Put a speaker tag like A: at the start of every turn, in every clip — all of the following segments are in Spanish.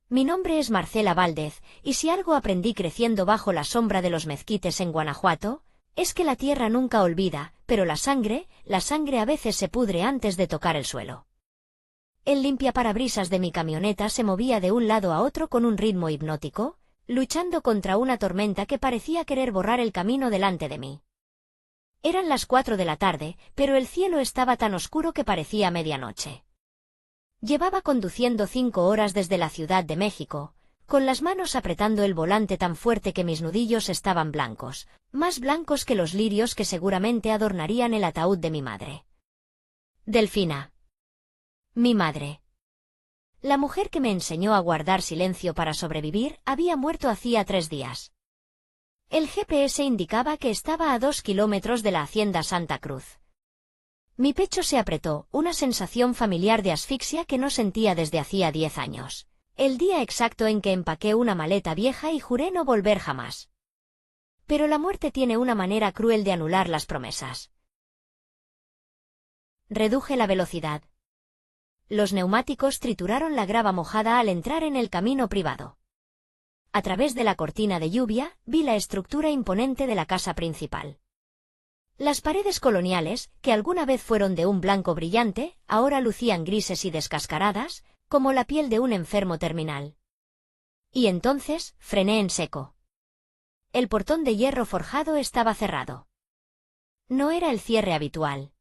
A: Mi nombre es Marcela Valdez, y si algo aprendí creciendo bajo la sombra de los mezquites en Guanajuato, es que la tierra nunca olvida, pero la sangre a veces se pudre antes de tocar el suelo. El limpiaparabrisas de mi camioneta se movía de un lado a otro con un ritmo hipnótico, luchando contra una tormenta que parecía querer borrar el camino delante de mí. Eran las 4 de la tarde, pero el cielo estaba tan oscuro que parecía medianoche. Llevaba conduciendo 5 horas desde la Ciudad de México, con las manos apretando el volante tan fuerte que mis nudillos estaban blancos, más blancos que los lirios que seguramente adornarían el ataúd de mi madre. Delfina. Mi madre. La mujer que me enseñó a guardar silencio para sobrevivir había muerto hacía 3 días. El GPS indicaba que estaba a 2 kilómetros de la hacienda Santa Cruz. Mi pecho se apretó, una sensación familiar de asfixia que no sentía desde hacía 10 años. El día exacto en que empaqué una maleta vieja y juré no volver jamás. Pero la muerte tiene una manera cruel de anular las promesas. Reduje la velocidad. Los neumáticos trituraron la grava mojada al entrar en el camino privado. A través de la cortina de lluvia, vi la estructura imponente de la casa principal. Las paredes coloniales, que alguna vez fueron de un blanco brillante, ahora lucían grises y descascaradas, como la piel de un enfermo terminal. Y entonces, frené en seco. El portón de hierro forjado estaba cerrado. No era el cierre habitual.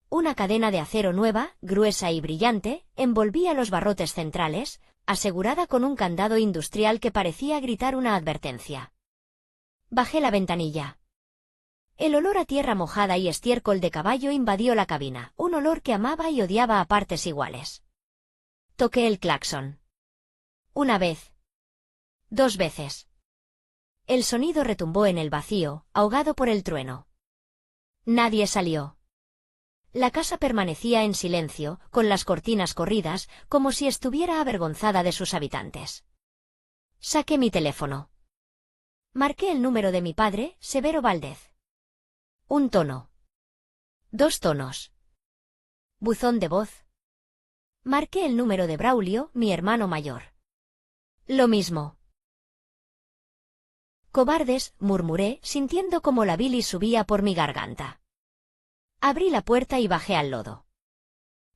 A: Una cadena de acero nueva, gruesa y brillante, envolvía los barrotes centrales, asegurada con un candado industrial que parecía gritar una advertencia. Bajé la ventanilla. El olor a tierra mojada y estiércol de caballo invadió la cabina, un olor que amaba y odiaba a partes iguales. Toqué el claxon. 1 vez. 2 veces. El sonido retumbó en el vacío, ahogado por el trueno. Nadie salió. La casa permanecía en silencio, con las cortinas corridas, como si estuviera avergonzada de sus habitantes. Saqué mi teléfono. Marqué el número de mi padre, Severo Valdez. 1 tono. 2 tonos. Buzón de voz. Marqué el número de Braulio, mi hermano mayor. Lo mismo. Cobardes, murmuré, sintiendo como la bilis subía por mi garganta. Abrí la puerta y bajé al lodo.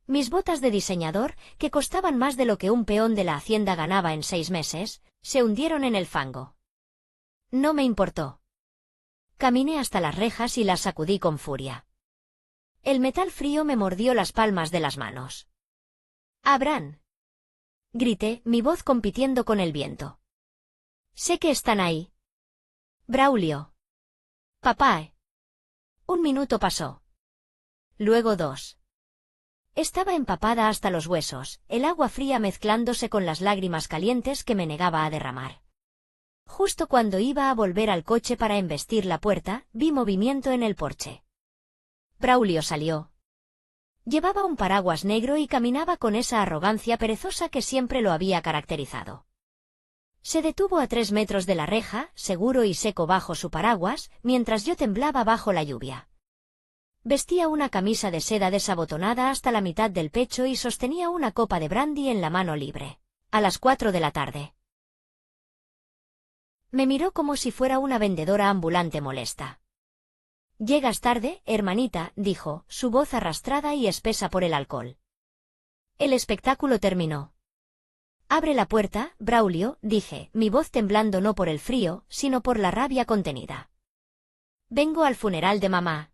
A: Mis botas de diseñador, que costaban más de lo que un peón de la hacienda ganaba en 6 meses, se hundieron en el fango. No me importó. Caminé hasta las rejas y las sacudí con furia. El metal frío me mordió las palmas de las manos. ¡Abran! Grité, mi voz compitiendo con el viento. Sé que están ahí. Braulio. Papá. 1 minuto pasó. Luego 2. Estaba empapada hasta los huesos, el agua fría mezclándose con las lágrimas calientes que me negaba a derramar. Justo cuando iba a volver al coche para embestir la puerta, vi movimiento en el porche. Braulio salió. Llevaba un paraguas negro y caminaba con esa arrogancia perezosa que siempre lo había caracterizado. Se detuvo a 3 metros de la reja, seguro y seco bajo su paraguas, mientras yo temblaba bajo la lluvia. Vestía una camisa de seda desabotonada hasta la mitad del pecho y sostenía una copa de brandy en la mano libre. A las 4 de la tarde. Me miró como si fuera una vendedora ambulante molesta. «Llegas tarde, hermanita», dijo, su voz arrastrada y espesa por el alcohol. El espectáculo terminó. «Abre la puerta, Braulio», dije, mi voz temblando no por el frío, sino por la rabia contenida. «Vengo al funeral de mamá».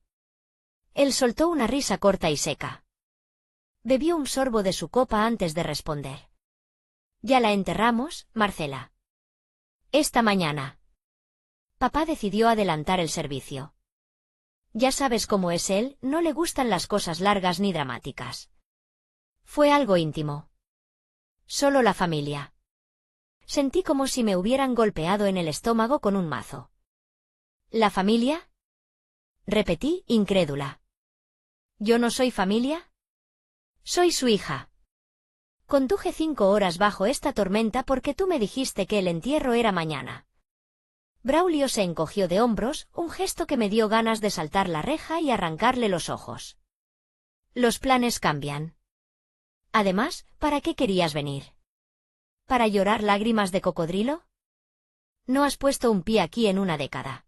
A: Él soltó una risa corta y seca. Bebió un sorbo de su copa antes de responder. «¿Ya la enterramos, Marcela?» «Esta mañana». Papá decidió adelantar el servicio. Ya sabes cómo es él, no le gustan las cosas largas ni dramáticas. Fue algo íntimo. Solo la familia. Sentí como si me hubieran golpeado en el estómago con un mazo. ¿La familia?, repetí, incrédula. ¿Yo no soy familia? Soy su hija. Conduje 5 horas bajo esta tormenta porque tú me dijiste que el entierro era mañana. Braulio se encogió de hombros, un gesto que me dio ganas de saltar la reja y arrancarle los ojos. Los planes cambian. Además, ¿para qué querías venir? ¿Para llorar lágrimas de cocodrilo? No has puesto un pie aquí en una década.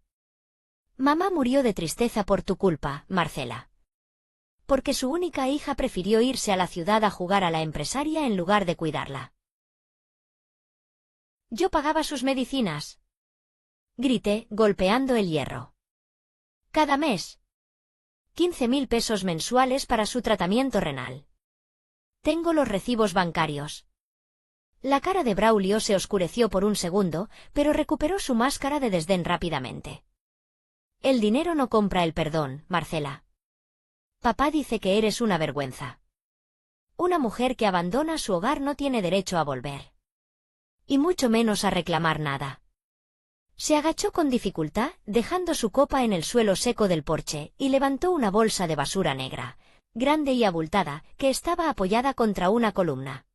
A: Mamá murió de tristeza por tu culpa, Marcela. Porque su única hija prefirió irse a la ciudad a jugar a la empresaria en lugar de cuidarla. Yo pagaba sus medicinas. Grité, golpeando el hierro. Cada mes. 15.000 pesos mensuales para su tratamiento renal. Tengo los recibos bancarios. La cara de Braulio se oscureció por un segundo, pero recuperó su máscara de desdén rápidamente. El dinero no compra el perdón, Marcela. Papá dice que eres una vergüenza. Una mujer que abandona su hogar no tiene derecho a volver. Y mucho menos a reclamar nada. Se agachó con dificultad, dejando su copa en el suelo seco del porche, y levantó una bolsa de basura negra, grande y abultada, que estaba apoyada contra una columna.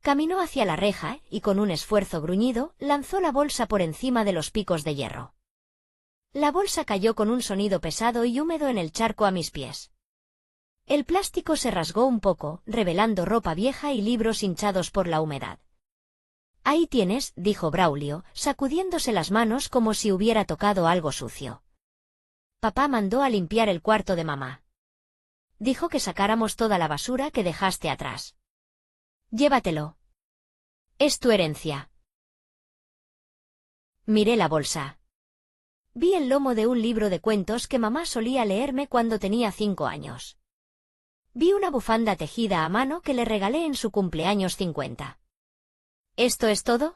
A: Caminó hacia la reja y con un esfuerzo gruñido, lanzó la bolsa por encima de los picos de hierro. La bolsa cayó con un sonido pesado y húmedo en el charco a mis pies. El plástico se rasgó un poco, revelando ropa vieja y libros hinchados por la humedad. Ahí tienes, dijo Braulio, sacudiéndose las manos como si hubiera tocado algo sucio. Papá mandó a limpiar el cuarto de mamá. Dijo que sacáramos toda la basura que dejaste atrás. Llévatelo. Es tu herencia. Miré la bolsa. Vi el lomo de un libro de cuentos que mamá solía leerme cuando tenía 5 años. Vi una bufanda tejida a mano que le regalé en su cumpleaños 50. ¿Esto es todo?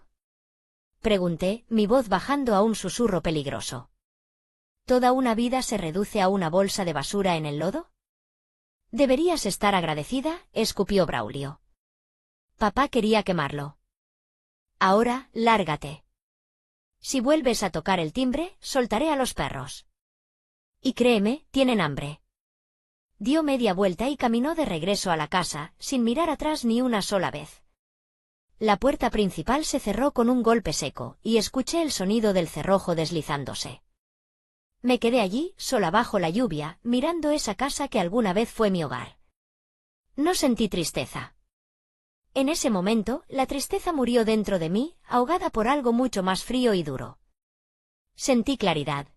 A: Pregunté, mi voz bajando a un susurro peligroso. ¿Toda una vida se reduce a una bolsa de basura en el lodo? Deberías estar agradecida, escupió Braulio. Papá quería quemarlo. Ahora, lárgate. Si vuelves a tocar el timbre, soltaré a los perros. Y créeme, tienen hambre. Dio media vuelta y caminó de regreso a la casa, sin mirar atrás ni una sola vez. La puerta principal se cerró con un golpe seco, y escuché el sonido del cerrojo deslizándose. Me quedé allí, sola bajo la lluvia, mirando esa casa que alguna vez fue mi hogar. No sentí tristeza. En ese momento, la tristeza murió dentro de mí, ahogada por algo mucho más frío y duro. Sentí claridad.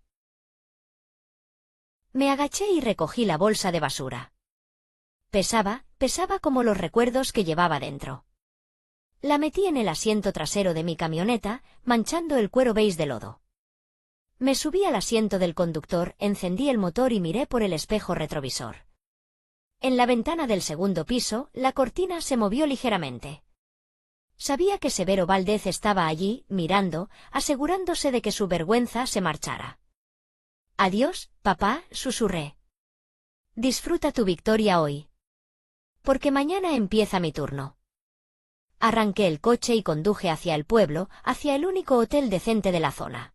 A: Me agaché y recogí la bolsa de basura. Pesaba como los recuerdos que llevaba dentro. La metí en el asiento trasero de mi camioneta, manchando el cuero beige de lodo. Me subí al asiento del conductor, encendí el motor y miré por el espejo retrovisor. En la ventana del segundo piso, la cortina se movió ligeramente. Sabía que Severo Valdez estaba allí, mirando, asegurándose de que su vergüenza se marchara. Adiós, papá, susurré. Disfruta tu victoria hoy. Porque mañana empieza mi turno. Arranqué el coche y conduje hacia el pueblo, hacia el único hotel decente de la zona.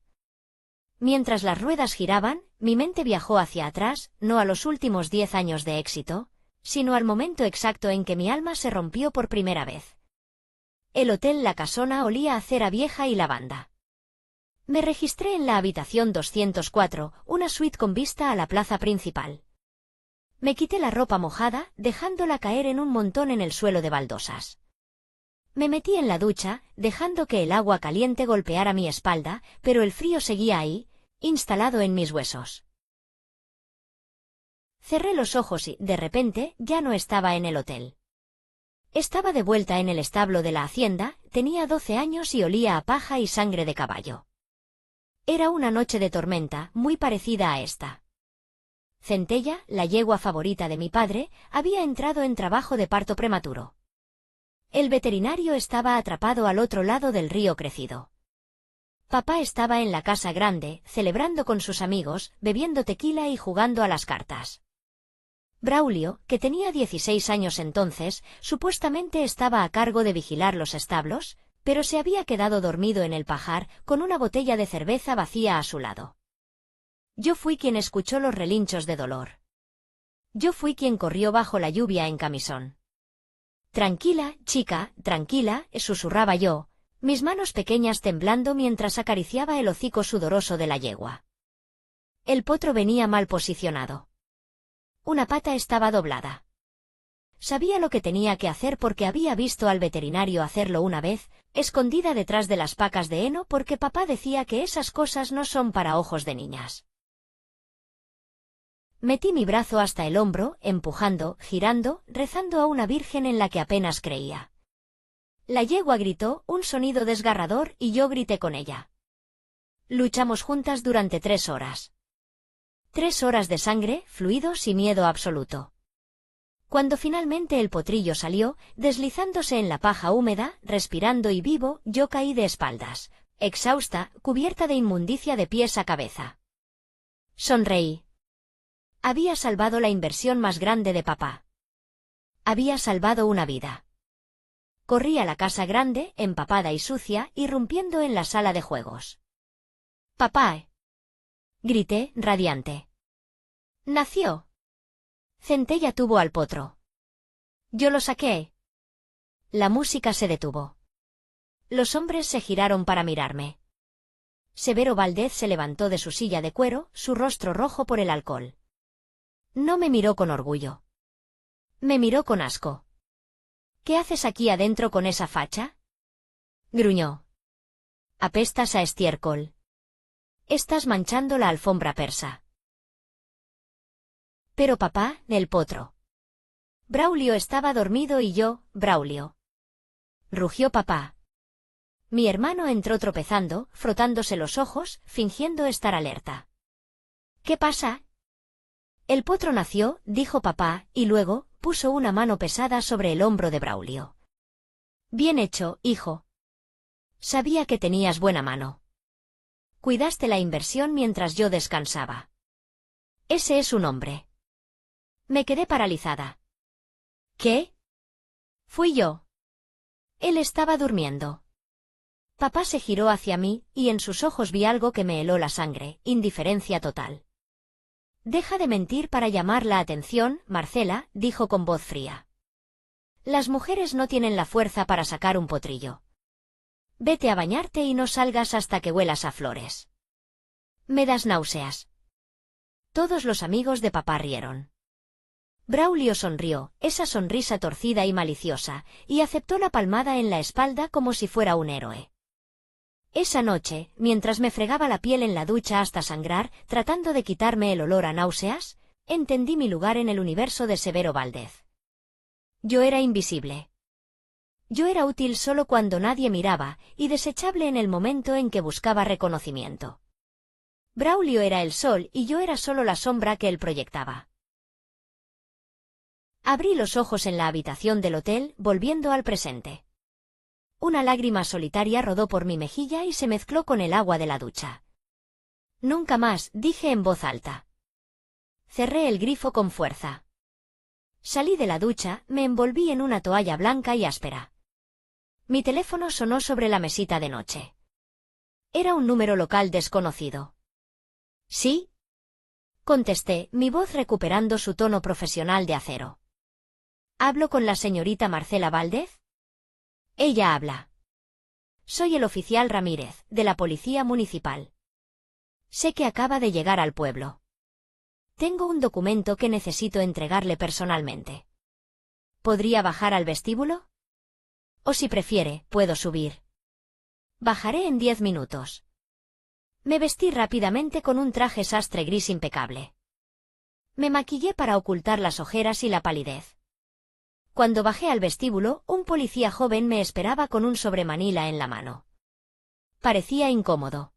A: Mientras las ruedas giraban, mi mente viajó hacia atrás, no a los últimos 10 años de éxito, sino al momento exacto en que mi alma se rompió por primera vez. El hotel La Casona olía a cera vieja y lavanda. Me registré en la habitación 204, una suite con vista a la plaza principal. Me quité la ropa mojada, dejándola caer en un montón en el suelo de baldosas. Me metí en la ducha, dejando que el agua caliente golpeara mi espalda, pero el frío seguía ahí, instalado en mis huesos. Cerré los ojos y, de repente, ya no estaba en el hotel. Estaba de vuelta en el establo de la hacienda, tenía 12 años y olía a paja y sangre de caballo. Era una noche de tormenta, muy parecida a esta. Centella, la yegua favorita de mi padre, había entrado en trabajo de parto prematuro. El veterinario estaba atrapado al otro lado del río crecido. Papá estaba en la casa grande, celebrando con sus amigos, bebiendo tequila y jugando a las cartas. Braulio, que tenía 16 años entonces, supuestamente estaba a cargo de vigilar los establos, pero se había quedado dormido en el pajar, con una botella de cerveza vacía a su lado. Yo fui quien escuchó los relinchos de dolor. Yo fui quien corrió bajo la lluvia en camisón. Tranquila, chica, tranquila, susurraba yo, mis manos pequeñas temblando mientras acariciaba el hocico sudoroso de la yegua. El potro venía mal posicionado. Una pata estaba doblada. Sabía lo que tenía que hacer porque había visto al veterinario hacerlo una vez, escondida detrás de las pacas de heno porque papá decía que esas cosas no son para ojos de niñas. Metí mi brazo hasta el hombro, empujando, girando, rezando a una virgen en la que apenas creía. La yegua gritó, un sonido desgarrador, y yo grité con ella. Luchamos juntas durante 3 horas. 3 horas de sangre, fluidos y miedo absoluto. Cuando finalmente el potrillo salió, deslizándose en la paja húmeda, respirando y vivo, yo caí de espaldas, exhausta, cubierta de inmundicia de pies a cabeza. Sonreí. Había salvado la inversión más grande de papá. Había salvado una vida. Corrí a la casa grande, empapada y sucia, irrumpiendo en la sala de juegos. ¡Papá! Grité, radiante. ¡Nació! Centella tuvo al potro. Yo lo saqué. La música se detuvo. Los hombres se giraron para mirarme. Severo Valdez se levantó de su silla de cuero, su rostro rojo por el alcohol. No me miró con orgullo. Me miró con asco. ¿Qué haces aquí adentro con esa facha? Gruñó. Apestas a estiércol. Estás manchando la alfombra persa. Pero papá, el potro. Braulio estaba dormido y yo, Braulio. Rugió papá. Mi hermano entró tropezando, frotándose los ojos, fingiendo estar alerta. ¿Qué pasa? El potro nació, dijo papá, y luego, puso una mano pesada sobre el hombro de Braulio. Bien hecho, hijo. Sabía que tenías buena mano. Cuidaste la inversión mientras yo descansaba. Ese es un hombre. Me quedé paralizada. ¿Qué? Fui yo. Él estaba durmiendo. Papá se giró hacia mí, y en sus ojos vi algo que me heló la sangre, indiferencia total. Deja de mentir para llamar la atención, Marcela, dijo con voz fría. Las mujeres no tienen la fuerza para sacar un potrillo. Vete a bañarte y no salgas hasta que huelas a flores. Me das náuseas. Todos los amigos de papá rieron. Braulio sonrió, esa sonrisa torcida y maliciosa, y aceptó la palmada en la espalda como si fuera un héroe. Esa noche, mientras me fregaba la piel en la ducha hasta sangrar, tratando de quitarme el olor a náuseas, entendí mi lugar en el universo de Severo Valdez. Yo era invisible. Yo era útil solo cuando nadie miraba, y desechable en el momento en que buscaba reconocimiento. Braulio era el sol y yo era solo la sombra que él proyectaba. Abrí los ojos en la habitación del hotel, volviendo al presente. Una lágrima solitaria rodó por mi mejilla y se mezcló con el agua de la ducha. Nunca más, dije en voz alta. Cerré el grifo con fuerza. Salí de la ducha, me envolví en una toalla blanca y áspera. Mi teléfono sonó sobre la mesita de noche. Era un número local desconocido. ¿Sí? Contesté, mi voz recuperando su tono profesional de acero. ¿Hablo con la señorita Marcela Valdez? Ella habla. Soy el oficial Ramírez, de la Policía Municipal. Sé que acaba de llegar al pueblo. Tengo un documento que necesito entregarle personalmente. ¿Podría bajar al vestíbulo? O si prefiere, puedo subir. Bajaré en 10 minutos. Me vestí rápidamente con un traje sastre gris impecable. Me maquillé para ocultar las ojeras y la palidez. Cuando bajé al vestíbulo, un policía joven me esperaba con un sobremanila en la mano. Parecía incómodo.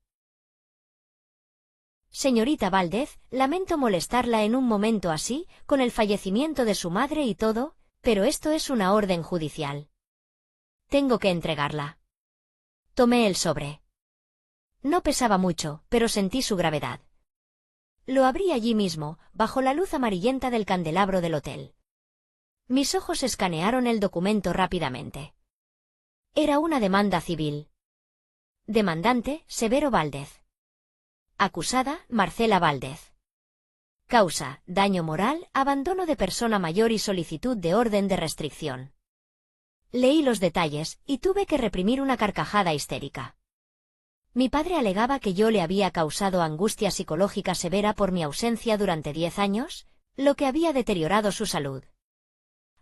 A: Señorita Valdez, lamento molestarla en un momento así, con el fallecimiento de su madre y todo, pero esto es una orden judicial. Tengo que entregarla. Tomé el sobre. No pesaba mucho, pero sentí su gravedad. Lo abrí allí mismo, bajo la luz amarillenta del candelabro del hotel. Mis ojos escanearon el documento rápidamente. Era una demanda civil. Demandante, Severo Valdez. Acusada, Marcela Valdez. Causa, daño moral, abandono de persona mayor y solicitud de orden de restricción. Leí los detalles, y tuve que reprimir una carcajada histérica. Mi padre alegaba que yo le había causado angustia psicológica severa por mi ausencia durante 10 años, lo que había deteriorado su salud.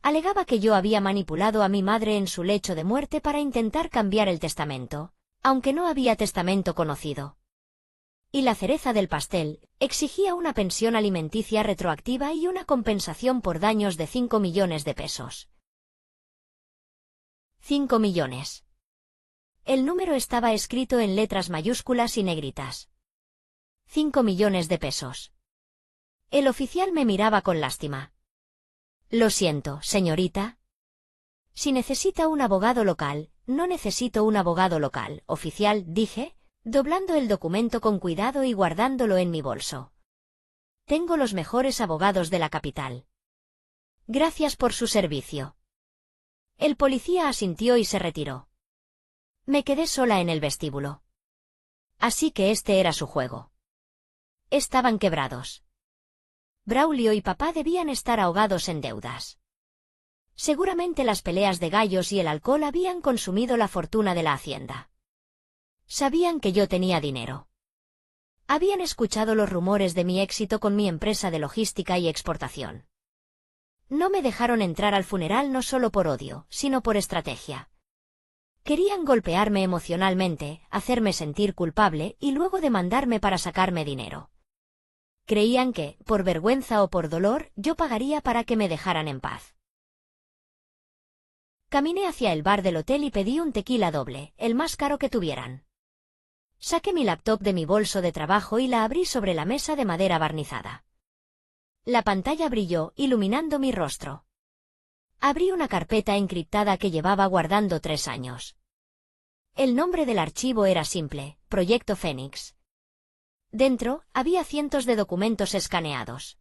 A: Alegaba que yo había manipulado a mi madre en su lecho de muerte para intentar cambiar el testamento, aunque no había testamento conocido. Y la cereza del pastel, exigía una pensión alimenticia retroactiva y una compensación por daños de 5 millones de pesos. 5 millones. El número estaba escrito en letras mayúsculas y negritas. 5 millones de pesos. El oficial me miraba con lástima. Lo siento, señorita. Si necesita un abogado local, no necesito un abogado local, oficial, dije, doblando el documento con cuidado y guardándolo en mi bolso. Tengo los mejores abogados de la capital. Gracias por su servicio. El policía asintió y se retiró. Me quedé sola en el vestíbulo. Así que este era su juego. Estaban quebrados. Braulio y papá debían estar ahogados en deudas. Seguramente las peleas de gallos y el alcohol habían consumido la fortuna de la hacienda. Sabían que yo tenía dinero. Habían escuchado los rumores de mi éxito con mi empresa de logística y exportación. No me dejaron entrar al funeral no solo por odio, sino por estrategia. Querían golpearme emocionalmente, hacerme sentir culpable y luego demandarme para sacarme dinero. Creían que, por vergüenza o por dolor, yo pagaría para que me dejaran en paz. Caminé hacia el bar del hotel y pedí un tequila doble, el más caro que tuvieran. Saqué mi laptop de mi bolso de trabajo y la abrí sobre la mesa de madera barnizada. La pantalla brilló, iluminando mi rostro. Abrí una carpeta encriptada que llevaba guardando 3 años. El nombre del archivo era simple, Proyecto Fénix. Dentro, había cientos de documentos escaneados.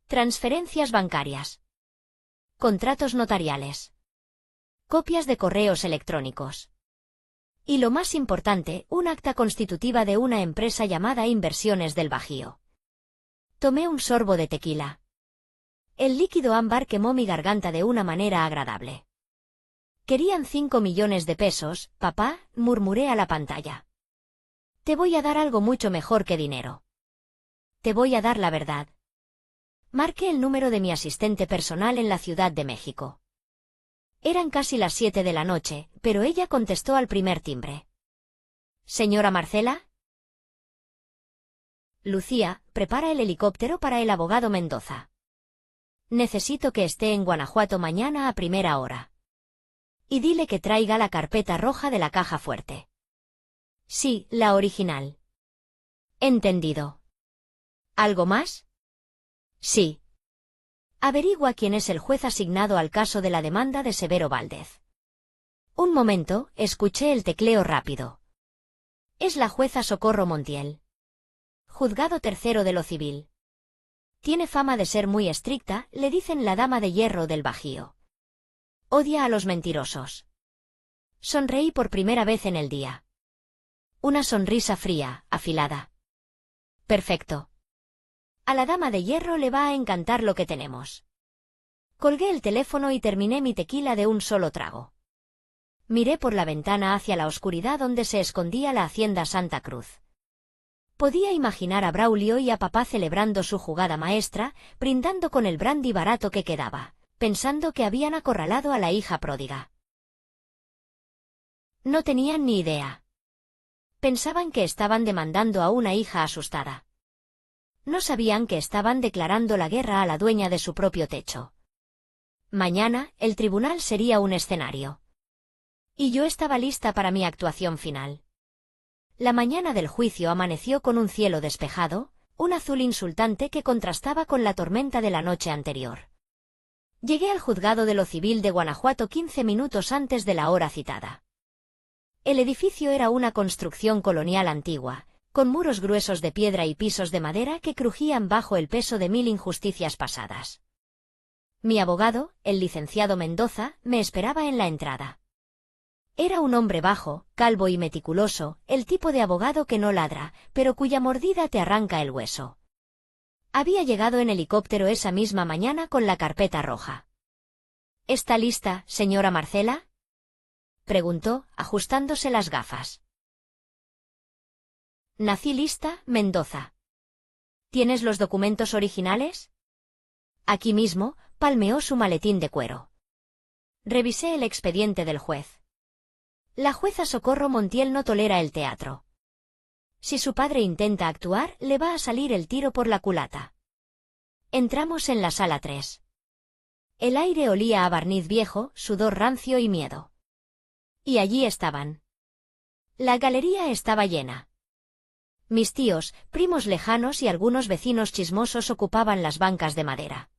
A: Transferencias bancarias. Contratos notariales. Copias de correos electrónicos. Y lo más importante, un acta constitutiva de una empresa llamada Inversiones del Bajío. Tomé un sorbo de tequila. El líquido ámbar quemó mi garganta de una manera agradable. Querían 5 millones de pesos, papá, murmuré a la pantalla. Te voy a dar algo mucho mejor que dinero. Te voy a dar la verdad. Marqué el número de mi asistente personal en la Ciudad de México. Eran casi las 7 de la noche, pero ella contestó al primer timbre. ¿Señora Marcela? Lucía, prepara el helicóptero para el abogado Mendoza. Necesito que esté en Guanajuato mañana a primera hora. Y dile que traiga la carpeta roja de la caja fuerte. Sí, la original. Entendido. ¿Algo más? Sí. Averigua quién es el juez asignado al caso de la demanda de Severo Valdez. Un momento, escuché el tecleo rápido. Es la jueza Socorro Montiel. Juzgado tercero de lo civil. Tiene fama de ser muy estricta, le dicen la dama de hierro del Bajío. Odia a los mentirosos. Sonreí por primera vez en el día. Una sonrisa fría, afilada. Perfecto. A la dama de hierro le va a encantar lo que tenemos. Colgué el teléfono y terminé mi tequila de un solo trago. Miré por la ventana hacia la oscuridad donde se escondía la hacienda Santa Cruz. Podía imaginar a Braulio y a papá celebrando su jugada maestra, brindando con el brandy barato que quedaba, pensando que habían acorralado a la hija pródiga. No tenían ni idea. Pensaban que estaban demandando a una hija asustada. No sabían que estaban declarando la guerra a la dueña de su propio techo. Mañana, el tribunal sería un escenario. Y yo estaba lista para mi actuación final. La mañana del juicio amaneció con un cielo despejado, un azul insultante que contrastaba con la tormenta de la noche anterior. Llegué al juzgado de lo civil de Guanajuato 15 minutos antes de la hora citada. El edificio era una construcción colonial antigua, con muros gruesos de piedra y pisos de madera que crujían bajo el peso de 1000 injusticias pasadas. Mi abogado, el licenciado Mendoza, me esperaba en la entrada. Era un hombre bajo, calvo y meticuloso, el tipo de abogado que no ladra, pero cuya mordida te arranca el hueso. Había llegado en helicóptero esa misma mañana con la carpeta roja. ¿Está lista, señora Marcela?, preguntó, ajustándose las gafas. Nací lista, Mendoza. ¿Tienes los documentos originales? Aquí mismo, palmeó su maletín de cuero. Revisé el expediente del juez. La jueza Socorro Montiel no tolera el teatro. Si su padre intenta actuar, le va a salir el tiro por la culata. Entramos en la sala 3. El aire olía a barniz viejo, sudor rancio y miedo. Y allí estaban. La galería estaba llena. Mis tíos, primos lejanos y algunos vecinos chismosos ocupaban las bancas de madera.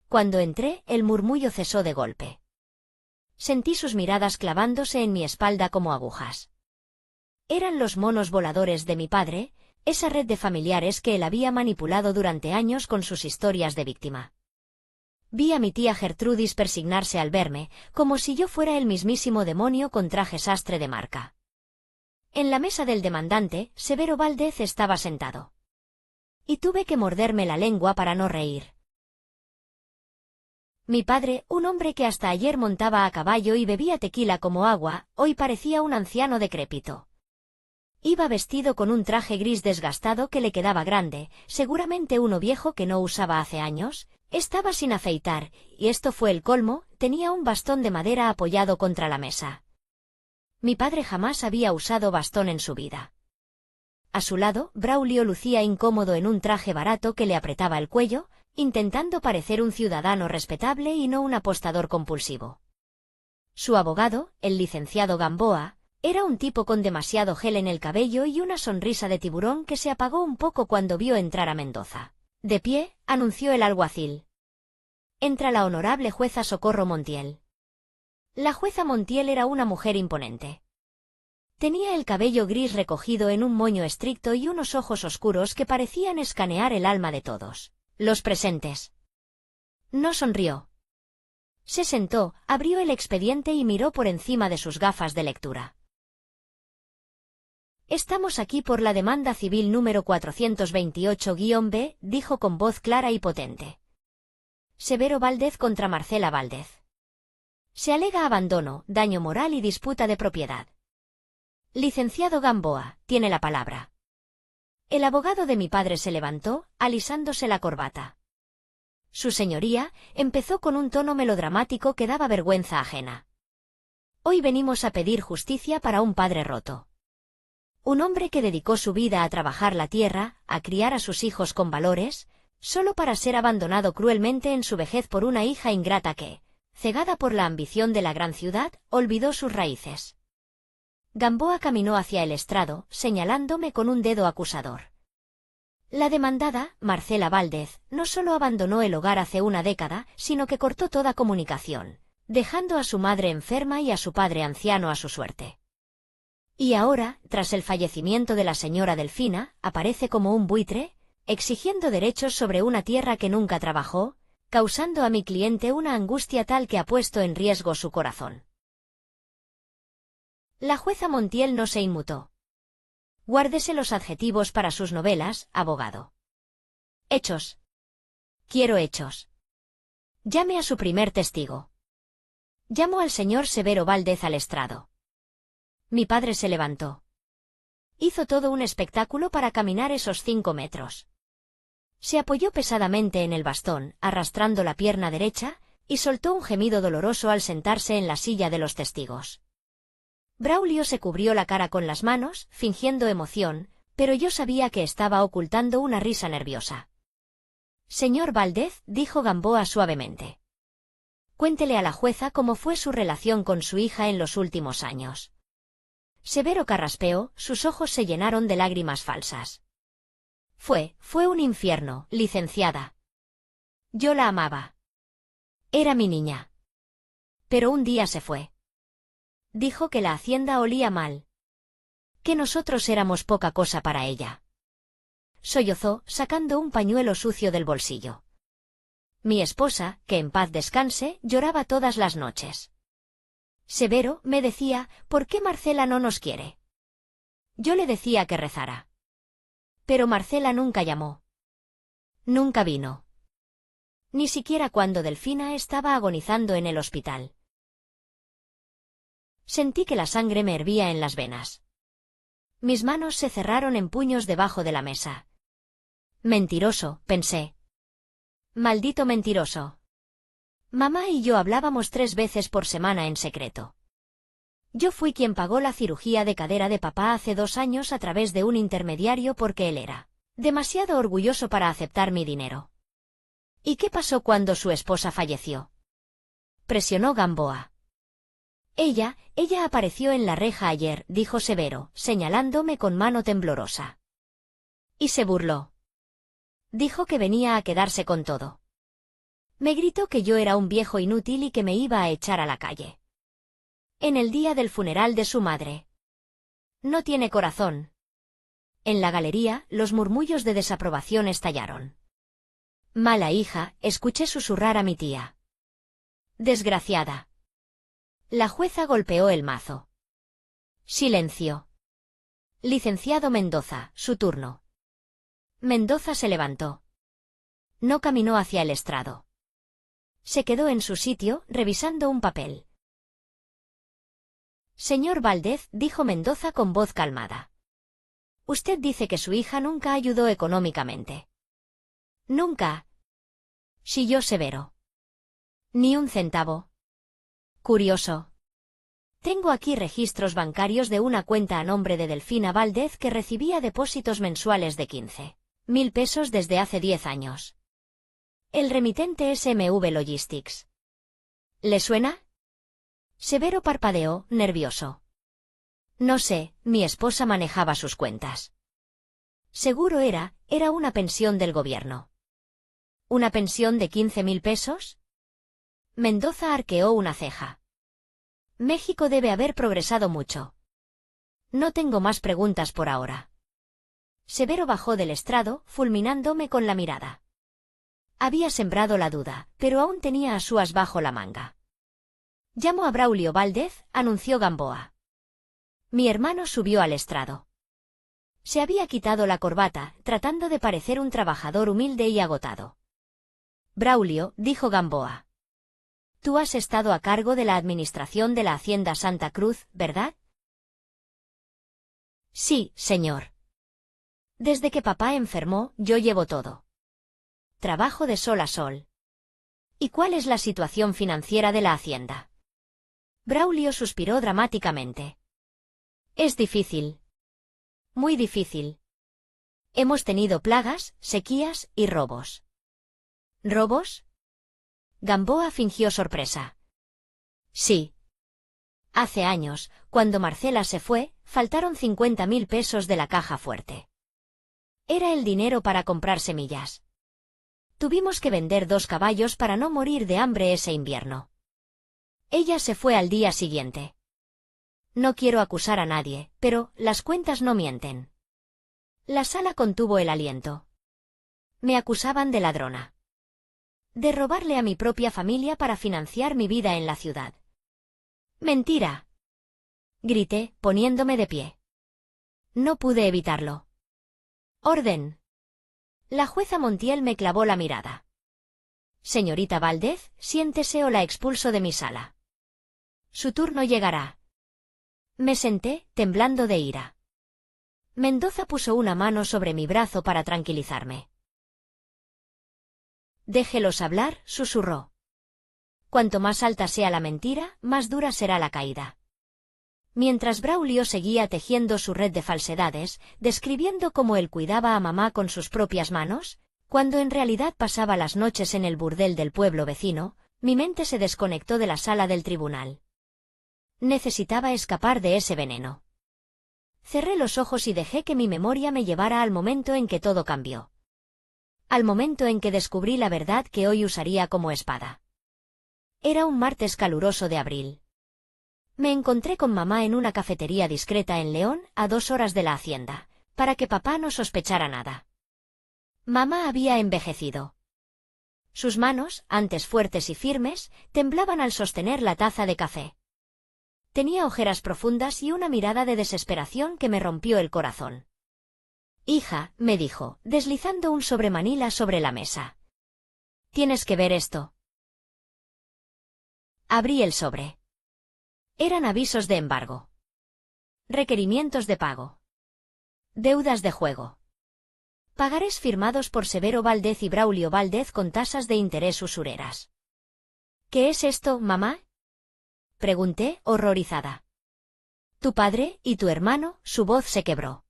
A: Cuando entré, el murmullo cesó de golpe. Sentí sus miradas clavándose en mi espalda como agujas. Eran los monos voladores de mi padre, esa red de familiares que él había manipulado durante años con sus historias de víctima. Vi a mi tía Gertrudis persignarse al verme, como si yo fuera el mismísimo demonio con traje sastre de marca. En la mesa del demandante, Severo Valdez estaba sentado. Y tuve que morderme la lengua para no reír. Mi padre, un hombre que hasta ayer montaba a caballo y bebía tequila como agua, hoy parecía un anciano decrépito. Iba vestido con un traje gris desgastado que le quedaba grande, seguramente uno viejo que no usaba hace años, estaba sin afeitar, y esto fue el colmo, tenía un bastón de madera apoyado contra la mesa. Mi padre jamás había usado bastón en su vida. A su lado, Braulio lucía incómodo en un traje barato que le apretaba el cuello, intentando parecer un ciudadano respetable y no un apostador compulsivo. Su abogado, el licenciado Gamboa, era un tipo con demasiado gel en el cabello y una sonrisa de tiburón que se apagó un poco cuando vio entrar a Mendoza. De pie, anunció el alguacil. Entra la honorable jueza Socorro Montiel. La jueza Montiel era una mujer imponente. Tenía el cabello gris recogido en un moño estricto y unos ojos oscuros que parecían escanear el alma de todos los presentes. No sonrió. Se sentó, abrió el expediente y miró por encima de sus gafas de lectura. Estamos aquí por la demanda civil número 428-B, dijo con voz clara y potente. Severo Valdez contra Marcela Valdez. Se alega abandono, daño moral y disputa de propiedad. Licenciado Gamboa, tiene la palabra. El abogado de mi padre se levantó, alisándose la corbata. Su señoría, empezó con un tono melodramático que daba vergüenza ajena. Hoy venimos a pedir justicia para un padre roto. Un hombre que dedicó su vida a trabajar la tierra, a criar a sus hijos con valores, solo para ser abandonado cruelmente en su vejez por una hija ingrata que, cegada por la ambición de la gran ciudad, olvidó sus raíces. Gamboa caminó hacia el estrado, señalándome con un dedo acusador. La demandada, Marcela Valdez, no solo abandonó el hogar hace una década, sino que cortó toda comunicación, dejando a su madre enferma y a su padre anciano a su suerte. Y ahora, tras el fallecimiento de la señora Delfina, aparece como un buitre, exigiendo derechos sobre una tierra que nunca trabajó, causando a mi cliente una angustia tal que ha puesto en riesgo su corazón. La jueza Montiel no se inmutó. Guárdese los adjetivos para sus novelas, abogado. Hechos. Quiero hechos. Llame a su primer testigo. Llamo al señor Severo Valdez al estrado. Mi padre se levantó. Hizo todo un espectáculo para caminar esos 5 metros. Se apoyó pesadamente en el bastón, arrastrando la pierna derecha, y soltó un gemido doloroso al sentarse en la silla de los testigos. Braulio se cubrió la cara con las manos, fingiendo emoción, pero yo sabía que estaba ocultando una risa nerviosa. Señor Valdez, dijo Gamboa suavemente. Cuéntele a la jueza cómo fue su relación con su hija en los últimos años. Severo carraspeó, sus ojos se llenaron de lágrimas falsas. Fue un infierno, licenciada. Yo la amaba. Era mi niña. Pero un día se fue. Dijo que la hacienda olía mal. Que nosotros éramos poca cosa para ella. Sollozó, sacando un pañuelo sucio del bolsillo. Mi esposa, que en paz descanse, lloraba todas las noches. Severo, me decía, ¿por qué Marcela no nos quiere? Yo le decía que rezara. Pero Marcela nunca llamó. Nunca vino. Ni siquiera cuando Delfina estaba agonizando en el hospital. Sentí que la sangre me hervía en las venas. Mis manos se cerraron en puños debajo de la mesa. Mentiroso, pensé. Maldito mentiroso. Mamá y yo hablábamos 3 veces por semana en secreto. Yo fui quien pagó la cirugía de cadera de papá hace 2 años a través de un intermediario porque él era demasiado orgulloso para aceptar mi dinero. ¿Y qué pasó cuando su esposa falleció? Presionó Gamboa. Ella apareció en la reja ayer, dijo Severo, señalándome con mano temblorosa. Y se burló. Dijo que venía a quedarse con todo. Me gritó que yo era un viejo inútil y que me iba a echar a la calle. En el día del funeral de su madre. No tiene corazón. En la galería, los murmullos de desaprobación estallaron. Mala hija, escuché susurrar a mi tía. Desgraciada. La jueza golpeó el mazo. Silencio. Licenciado Mendoza, su turno. Mendoza se levantó. No caminó hacia el estrado. Se quedó en su sitio, revisando un papel. Señor Valdez, dijo Mendoza con voz calmada. Usted dice que su hija nunca ayudó económicamente. Nunca. Siguió Severo. Ni un centavo. Curioso. Tengo aquí registros bancarios de una cuenta a nombre de Delfina Valdez que recibía depósitos mensuales de 15.000 pesos desde hace 10 años. El remitente es MV Logistics. ¿Le suena? Severo parpadeó, nervioso. No sé, mi esposa manejaba sus cuentas. Seguro era una pensión del gobierno. ¿Una pensión de 15.000 pesos? Mendoza arqueó una ceja. México debe haber progresado mucho. No tengo más preguntas por ahora. Severo bajó del estrado, fulminándome con la mirada. Había sembrado la duda, pero aún tenía a su as bajo la manga. Llamo a Braulio Valdez, anunció Gamboa. Mi hermano subió al estrado. Se había quitado la corbata, tratando de parecer un trabajador humilde y agotado. Braulio, dijo Gamboa. Tú has estado a cargo de la administración de la Hacienda Santa Cruz, ¿verdad? Sí, señor. Desde que papá enfermó, yo llevo todo. Trabajo de sol a sol. ¿Y cuál es la situación financiera de la Hacienda? Braulio suspiró dramáticamente. Es difícil. Muy difícil. Hemos tenido plagas, sequías y robos. ¿Robos? Gamboa fingió sorpresa. Sí. Hace años, cuando Marcela se fue, faltaron 50.000 pesos de la caja fuerte. Era el dinero para comprar semillas. Tuvimos que vender 2 caballos para no morir de hambre ese invierno. Ella se fue al día siguiente. No quiero acusar a nadie, pero las cuentas no mienten. La sala contuvo el aliento. Me acusaban de ladrona. De robarle a mi propia familia para financiar mi vida en la ciudad. Mentira. Grité, poniéndome de pie. No pude evitarlo. Orden. La jueza Montiel me clavó la mirada. Señorita Valdez, siéntese o la expulso de mi sala. Su turno llegará. Me senté, temblando de ira. Mendoza puso una mano sobre mi brazo para tranquilizarme. Déjelos hablar, susurró. Cuanto más alta sea la mentira, más dura será la caída. Mientras Braulio seguía tejiendo su red de falsedades, describiendo cómo él cuidaba a mamá con sus propias manos, cuando en realidad pasaba las noches en el burdel del pueblo vecino, mi mente se desconectó de la sala del tribunal. Necesitaba escapar de ese veneno. Cerré los ojos y dejé que mi memoria me llevara al momento en que todo cambió. Al momento en que descubrí la verdad que hoy usaría como espada. Era un martes caluroso de abril. Me encontré con mamá en una cafetería discreta en León, a 2 horas de la hacienda, para que papá no sospechara nada. Mamá había envejecido. Sus manos, antes fuertes y firmes, temblaban al sostener la taza de café. Tenía ojeras profundas y una mirada de desesperación que me rompió el corazón. Hija, me dijo, deslizando un sobremanila sobre la mesa. Tienes que ver esto. Abrí el sobre. Eran avisos de embargo. Requerimientos de pago. Deudas de juego. Pagarés firmados por Severo Valdez y Braulio Valdez con tasas de interés usureras. ¿Qué es esto, mamá? Pregunté, horrorizada. Tu padre y tu hermano, su voz se quebró.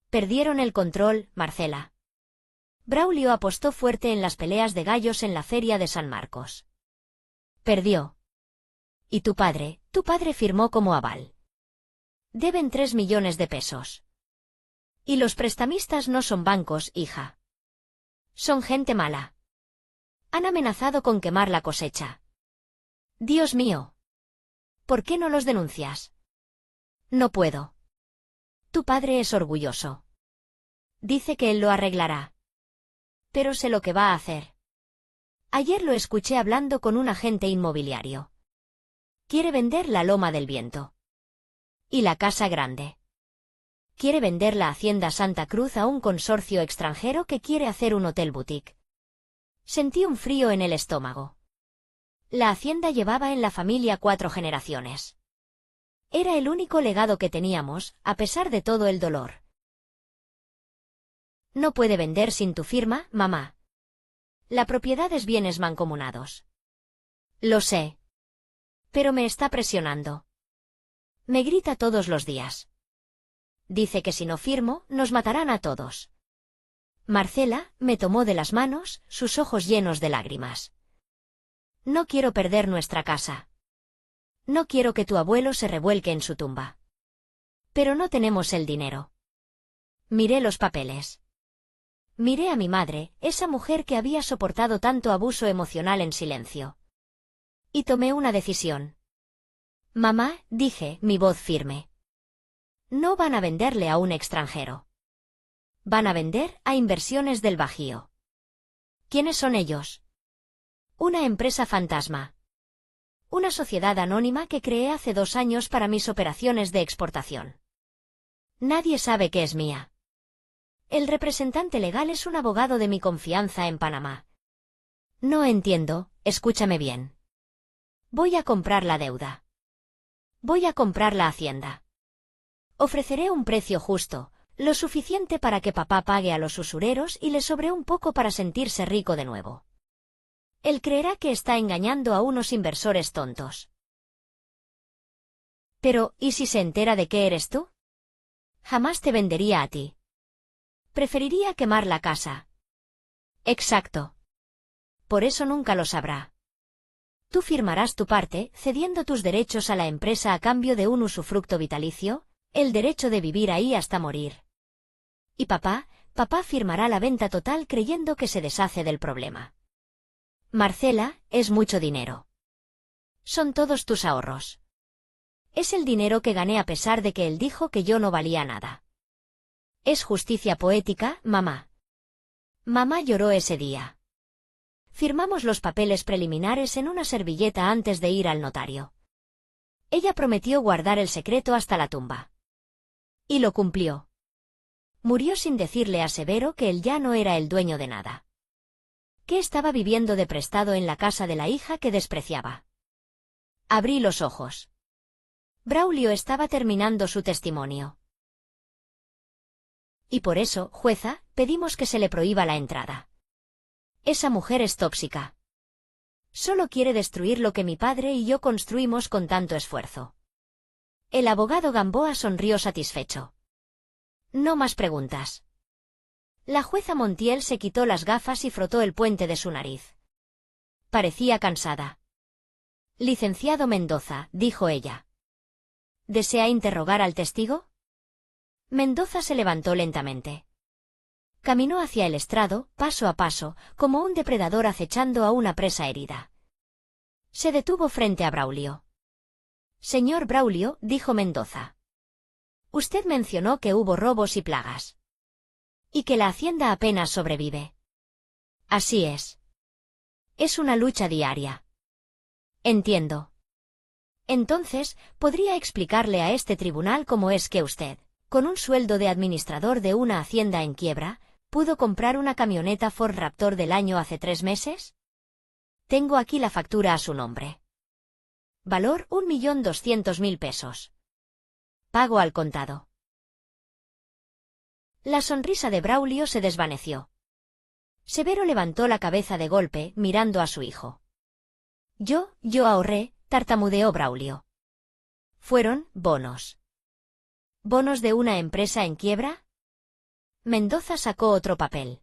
A: Perdieron el control, Marcela. Braulio apostó fuerte en las peleas de gallos en la feria de San Marcos. Perdió. Y tu padre firmó como aval. Deben 3 millones de pesos. Y los prestamistas no son bancos, hija. Son gente mala. Han amenazado con quemar la cosecha. Dios mío. ¿Por qué no los denuncias? No puedo. Tu padre es orgulloso. Dice que él lo arreglará. Pero sé lo que va a hacer. Ayer lo escuché hablando con un agente inmobiliario. Quiere vender la Loma del Viento. Y la Casa Grande. Quiere vender la Hacienda Santa Cruz a un consorcio extranjero que quiere hacer un hotel boutique. Sentí un frío en el estómago. La hacienda llevaba en la familia 4 generaciones. Era el único legado que teníamos, a pesar de todo el dolor. No puede vender sin tu firma, mamá. La propiedad es bienes mancomunados. Lo sé. Pero me está presionando. Me grita todos los días. Dice que si no firmo, nos matarán a todos. Marcela me tomó de las manos, sus ojos llenos de lágrimas. No quiero perder nuestra casa. No quiero que tu abuelo se revuelque en su tumba. Pero no tenemos el dinero. Miré los papeles. Miré a mi madre, esa mujer que había soportado tanto abuso emocional en silencio. Y tomé una decisión. Mamá, dije, mi voz firme. No van a venderle a un extranjero. Van a vender a Inversiones del Bajío. ¿Quiénes son ellos? Una empresa fantasma. Una sociedad anónima que creé hace 2 años para mis operaciones de exportación. Nadie sabe que es mía. El representante legal es un abogado de mi confianza en Panamá. No entiendo, escúchame bien. Voy a comprar la deuda. Voy a comprar la hacienda. Ofreceré un precio justo, lo suficiente para que papá pague a los usureros y le sobre un poco para sentirse rico de nuevo. Él creerá que está engañando a unos inversores tontos. Pero, ¿y si se entera de que eres tú? Jamás te vendería a ti. Preferiría quemar la casa. Exacto. Por eso nunca lo sabrá. Tú firmarás tu parte, cediendo tus derechos a la empresa a cambio de un usufructo vitalicio, el derecho de vivir ahí hasta morir. Y papá firmará la venta total creyendo que se deshace del problema. Marcela, es mucho dinero. Son todos tus ahorros. Es el dinero que gané a pesar de que él dijo que yo no valía nada. Es justicia poética, mamá. Mamá lloró ese día. Firmamos los papeles preliminares en una servilleta antes de ir al notario. Ella prometió guardar el secreto hasta la tumba. Y lo cumplió. Murió sin decirle a Severo que él ya no era el dueño de nada. Que estaba viviendo de prestado en la casa de la hija que despreciaba. Abrí los ojos. Braulio estaba terminando su testimonio. Y por eso, jueza, pedimos que se le prohíba la entrada. Esa mujer es tóxica. Solo quiere destruir lo que mi padre y yo construimos con tanto esfuerzo. El abogado Gamboa sonrió satisfecho. No más preguntas. La jueza Montiel se quitó las gafas y frotó el puente de su nariz. Parecía cansada. Licenciado Mendoza, dijo ella. ¿Desea interrogar al testigo? Mendoza se levantó lentamente. Caminó hacia el estrado, paso a paso, como un depredador acechando a una presa herida. Se detuvo frente a Braulio. Señor Braulio, dijo Mendoza. Usted mencionó que hubo robos y plagas. Y que la hacienda apenas sobrevive. Así es. Es una lucha diaria. Entiendo. Entonces, ¿podría explicarle a este tribunal cómo es que usted, con un sueldo de administrador de una hacienda en quiebra, pudo comprar una camioneta Ford Raptor del año hace 3 meses? Tengo aquí la factura a su nombre. Valor 1.200.000 pesos. Pago al contado. La sonrisa de Braulio se desvaneció. Severo levantó la cabeza de golpe, mirando a su hijo. Yo ahorré, tartamudeó Braulio. Fueron bonos. ¿Bonos de una empresa en quiebra? Mendoza sacó otro papel.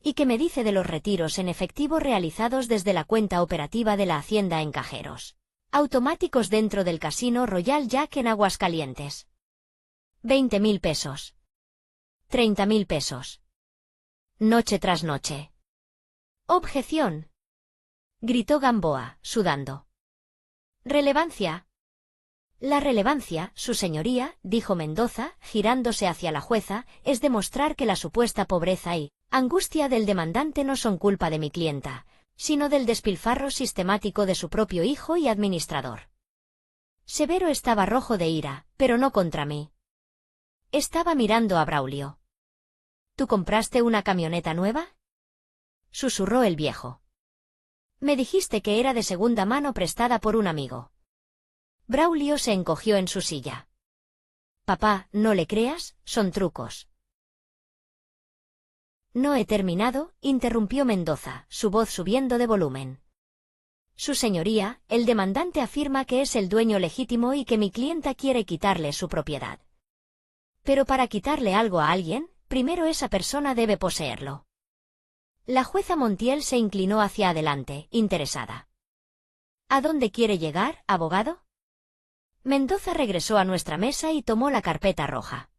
A: ¿Y qué me dice de los retiros en efectivo realizados desde la cuenta operativa de la Hacienda en cajeros automáticos dentro del Casino Royal Jack en Aguascalientes? 20.000 pesos. 30.000 pesos. Noche tras noche. Objeción. Gritó Gamboa, sudando. Relevancia. La relevancia, su señoría, dijo Mendoza, girándose hacia la jueza, es demostrar que la supuesta pobreza y angustia del demandante no son culpa de mi clienta, sino del despilfarro sistemático de su propio hijo y administrador. Severo estaba rojo de ira, pero no contra mí. Estaba mirando a Braulio. ¿Tú compraste una camioneta nueva?, susurró el viejo. Me dijiste que era de segunda mano prestada por un amigo. Braulio se encogió en su silla. Papá, no le creas, son trucos. No he terminado, interrumpió Mendoza, su voz subiendo de volumen. Su señoría, el demandante afirma que es el dueño legítimo y que mi clienta quiere quitarle su propiedad. Pero para quitarle algo a alguien, primero esa persona debe poseerlo. La jueza Montiel se inclinó hacia adelante, interesada. ¿A dónde quiere llegar, abogado? Mendoza regresó a nuestra mesa y tomó la carpeta roja.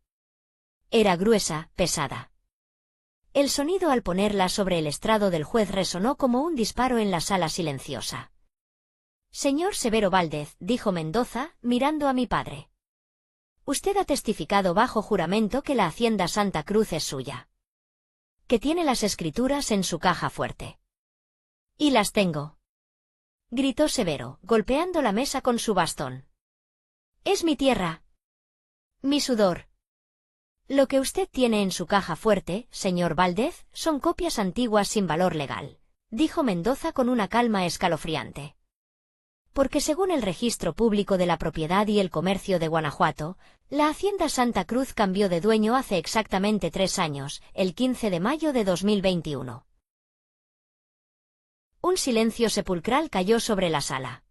A: Era gruesa, pesada. El sonido al ponerla sobre el estrado del juez resonó como un disparo en la sala silenciosa. Señor Severo Valdez, dijo Mendoza, mirando a mi padre. Usted ha testificado bajo juramento que la Hacienda Santa Cruz es suya. Que tiene las escrituras en su caja fuerte. Y las tengo. Gritó Severo, golpeando la mesa con su bastón. Es mi tierra. Mi sudor. Lo que usted tiene en su caja fuerte, señor Valdez, son copias antiguas sin valor legal, dijo Mendoza con una calma escalofriante. Porque según el Registro Público de la Propiedad y el Comercio de Guanajuato, la Hacienda Santa Cruz cambió de dueño hace exactamente 3 años, el 15 de mayo de 2021. Un silencio sepulcral cayó sobre la sala.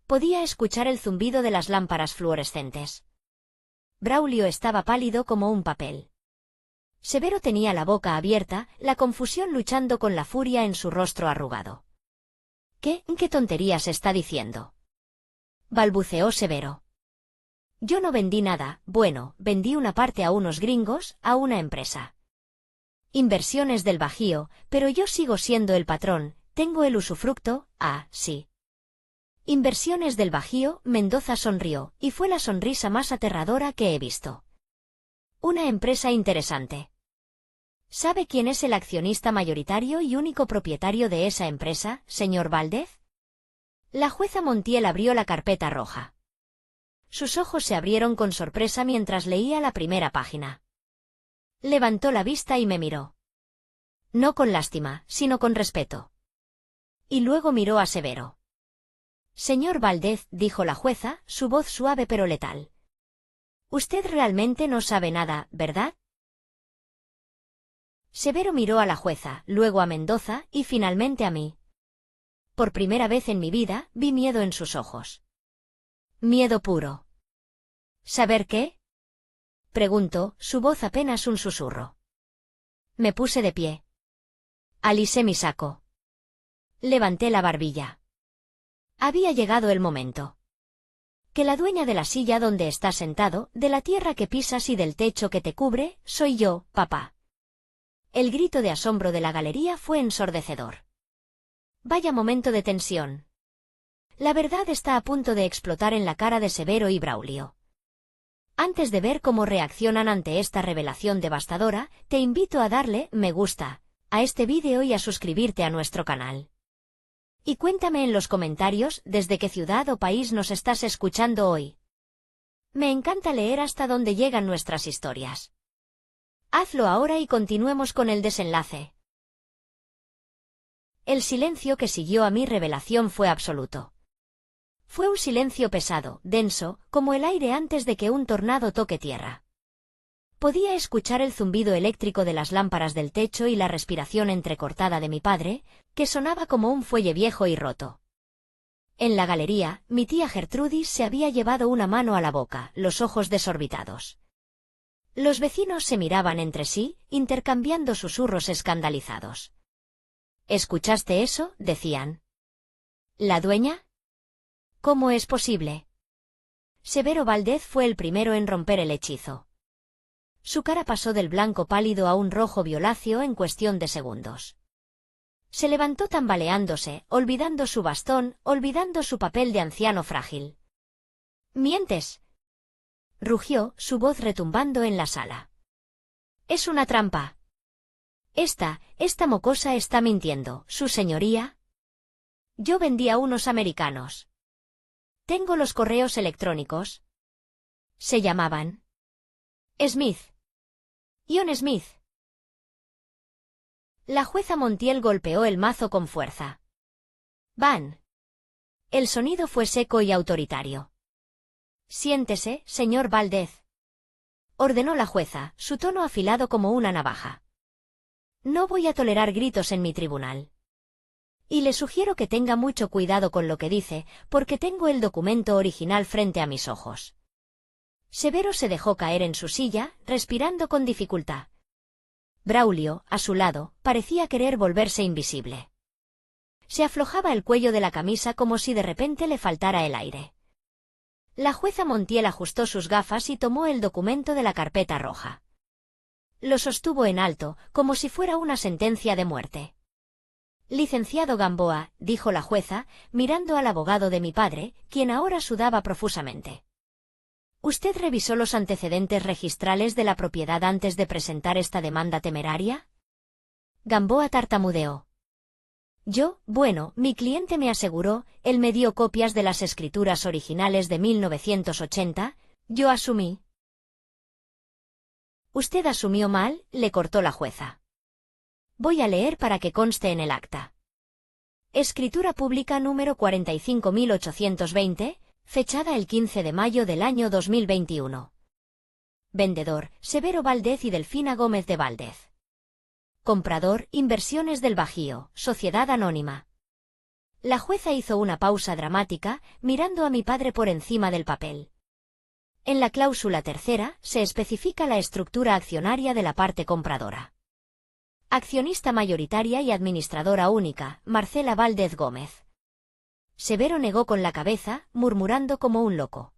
A: Podía escuchar el zumbido de las lámparas fluorescentes. Braulio estaba pálido como un papel. Severo tenía la boca abierta, la confusión luchando con la furia en su rostro arrugado. ¿Qué tonterías está diciendo?, balbuceó Severo. Yo no vendí nada, bueno, vendí una parte a unos gringos, a una empresa. Inversiones del Bajío, pero yo sigo siendo el patrón, tengo el usufructo, sí. Inversiones del Bajío, Mendoza sonrió, y fue la sonrisa más aterradora que he visto. Una empresa interesante. ¿Sabe quién es el accionista mayoritario y único propietario de esa empresa, señor Valdez? La jueza Montiel abrió la carpeta roja. Sus ojos se abrieron con sorpresa mientras leía la primera página. Levantó la vista y me miró. No con lástima, sino con respeto. Y luego miró a Severo. Señor Valdez, dijo la jueza, su voz suave pero letal. Usted realmente no sabe nada, ¿verdad? Severo miró a la jueza, luego a Mendoza, y finalmente a mí. Por primera vez en mi vida, vi miedo en sus ojos. Miedo puro. ¿Saber qué?, preguntó, su voz apenas un susurro. Me puse de pie. Alisé mi saco. Levanté la barbilla. Había llegado el momento. Que la dueña de la silla donde estás sentado, de la tierra que pisas y del techo que te cubre, soy yo, papá. El grito de asombro de la galería fue ensordecedor. Vaya momento de tensión. La verdad está a punto de explotar en la cara de Severo y Braulio. Antes de ver cómo reaccionan ante esta revelación devastadora, te invito a darle me gusta a este vídeo y a suscribirte a nuestro canal. Y cuéntame en los comentarios desde qué ciudad o país nos estás escuchando hoy. Me encanta leer hasta dónde llegan nuestras historias. Hazlo ahora y continuemos con el desenlace. El silencio que siguió a mi revelación fue absoluto. Fue un silencio pesado, denso, como el aire antes de que un tornado toque tierra. Podía escuchar el zumbido eléctrico de las lámparas del techo y la respiración entrecortada de mi padre, que sonaba como un fuelle viejo y roto. En la galería, mi tía Gertrudis se había llevado una mano a la boca, los ojos desorbitados. Los vecinos se miraban entre sí, intercambiando susurros escandalizados. ¿Escuchaste eso?, decían. ¿La dueña? ¿Cómo es posible? Severo Valdez fue el primero en romper el hechizo. Su cara pasó del blanco pálido a un rojo violáceo en cuestión de segundos. Se levantó tambaleándose, olvidando su bastón, olvidando su papel de anciano frágil. —¡Mientes! —rugió, su voz retumbando en la sala. —Es una trampa. Esta mocosa está mintiendo, su señoría. Yo vendí a unos americanos. Tengo los correos electrónicos. Se llamaban Smith. Ion Smith. La jueza Montiel golpeó el mazo con fuerza. ¡Ban! El sonido fue seco y autoritario. Siéntese, señor Valdez, ordenó la jueza, su tono afilado como una navaja. No voy a tolerar gritos en mi tribunal. Y le sugiero que tenga mucho cuidado con lo que dice, porque tengo el documento original frente a mis ojos. Severo se dejó caer en su silla, respirando con dificultad. Braulio, a su lado, parecía querer volverse invisible. Se aflojaba el cuello de la camisa como si de repente le faltara el aire. La jueza Montiel ajustó sus gafas y tomó el documento de la carpeta roja. Lo sostuvo en alto, como si fuera una sentencia de muerte. Licenciado Gamboa, dijo la jueza, mirando al abogado de mi padre, quien ahora sudaba profusamente. ¿Usted revisó los antecedentes registrales de la propiedad antes de presentar esta demanda temeraria? Gamboa tartamudeó. Bueno, mi cliente me aseguró, él me dio copias de las escrituras originales de 1980, yo asumí. Usted asumió mal, le cortó la jueza. Voy a leer para que conste en el acta. Escritura pública número 45.820, fechada el 15 de mayo del año 2021. Vendedor, Severo Valdez y Delfina Gómez de Valdez. Comprador, Inversiones del Bajío, Sociedad Anónima. La jueza hizo una pausa dramática, mirando a mi padre por encima del papel. En la cláusula tercera, se especifica la estructura accionaria de la parte compradora. Accionista mayoritaria y administradora única, Marcela Valdez Gómez. Severo negó con la cabeza, murmurando como un loco.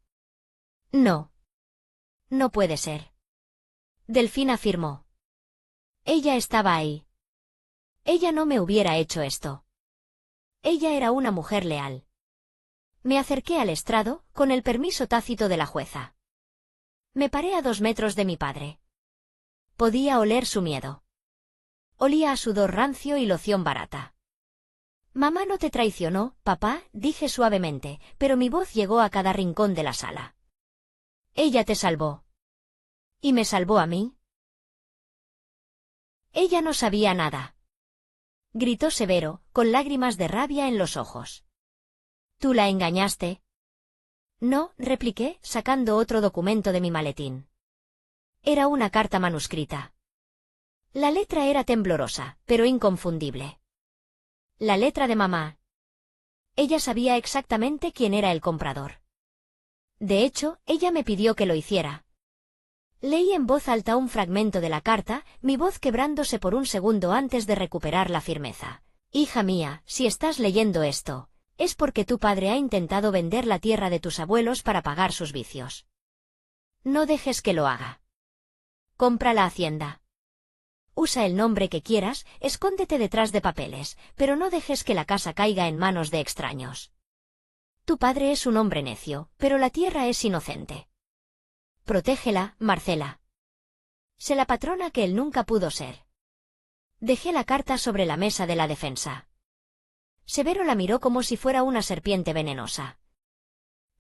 A: No. No puede ser. Delfina afirmó. Ella estaba ahí. Ella no me hubiera hecho esto. Ella era una mujer leal. Me acerqué al estrado, con el permiso tácito de la jueza. Me paré a 2 metros de mi padre. Podía oler su miedo. Olía a sudor rancio y loción barata. Mamá no te traicionó, papá, dije suavemente, pero mi voz llegó a cada rincón de la sala. Ella te salvó. ¿Y me salvó a mí? Ella no sabía nada. Gritó Severo, con lágrimas de rabia en los ojos. ¿Tú la engañaste? No, repliqué, sacando otro documento de mi maletín. Era una carta manuscrita. La letra era temblorosa, pero inconfundible. La letra de mamá. Ella sabía exactamente quién era el comprador. De hecho, ella me pidió que lo hiciera. Leí en voz alta un fragmento de la carta, mi voz quebrándose por un segundo antes de recuperar la firmeza. Hija mía, si estás leyendo esto, es porque tu padre ha intentado vender la tierra de tus abuelos para pagar sus vicios. No dejes que lo haga. Compra la hacienda. Usa el nombre que quieras, escóndete detrás de papeles, pero no dejes que la casa caiga en manos de extraños. Tu padre es un hombre necio, pero la tierra es inocente. Protégela, Marcela. Sé la patrona que él nunca pudo ser. Dejé la carta sobre la mesa de la defensa. Severo la miró como si fuera una serpiente venenosa.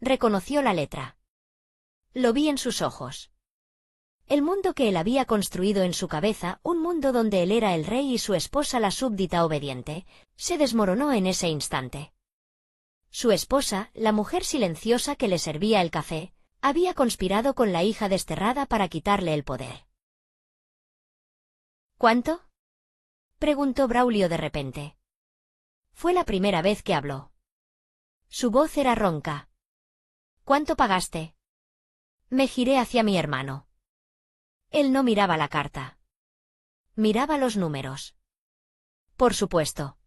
A: Reconoció la letra. Lo vi en sus ojos. El mundo que él había construido en su cabeza, un mundo donde él era el rey y su esposa la súbdita obediente, se desmoronó en ese instante. Su esposa, la mujer silenciosa que le servía el café, había conspirado con la hija desterrada para quitarle el poder. ¿Cuánto? Preguntó Braulio de repente. Fue la primera vez que habló. Su voz era ronca. ¿Cuánto pagaste? Me giré hacia mi hermano. Él no miraba la carta. Miraba los números. Por supuesto.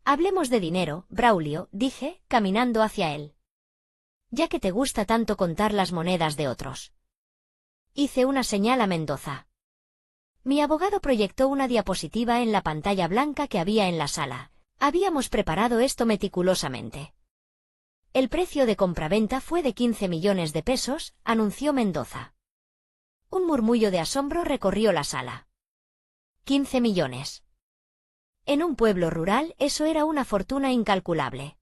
A: Hablemos de dinero, Braulio, dije, caminando hacia él. Ya que te gusta tanto contar las monedas de otros. Hice una señal a Mendoza. Mi abogado proyectó una diapositiva en la pantalla blanca que había en la sala. Habíamos preparado esto meticulosamente. El precio de compraventa fue de 15 millones de pesos, anunció Mendoza. Un murmullo de asombro recorrió la sala. 15 millones. En un pueblo rural eso era una fortuna incalculable.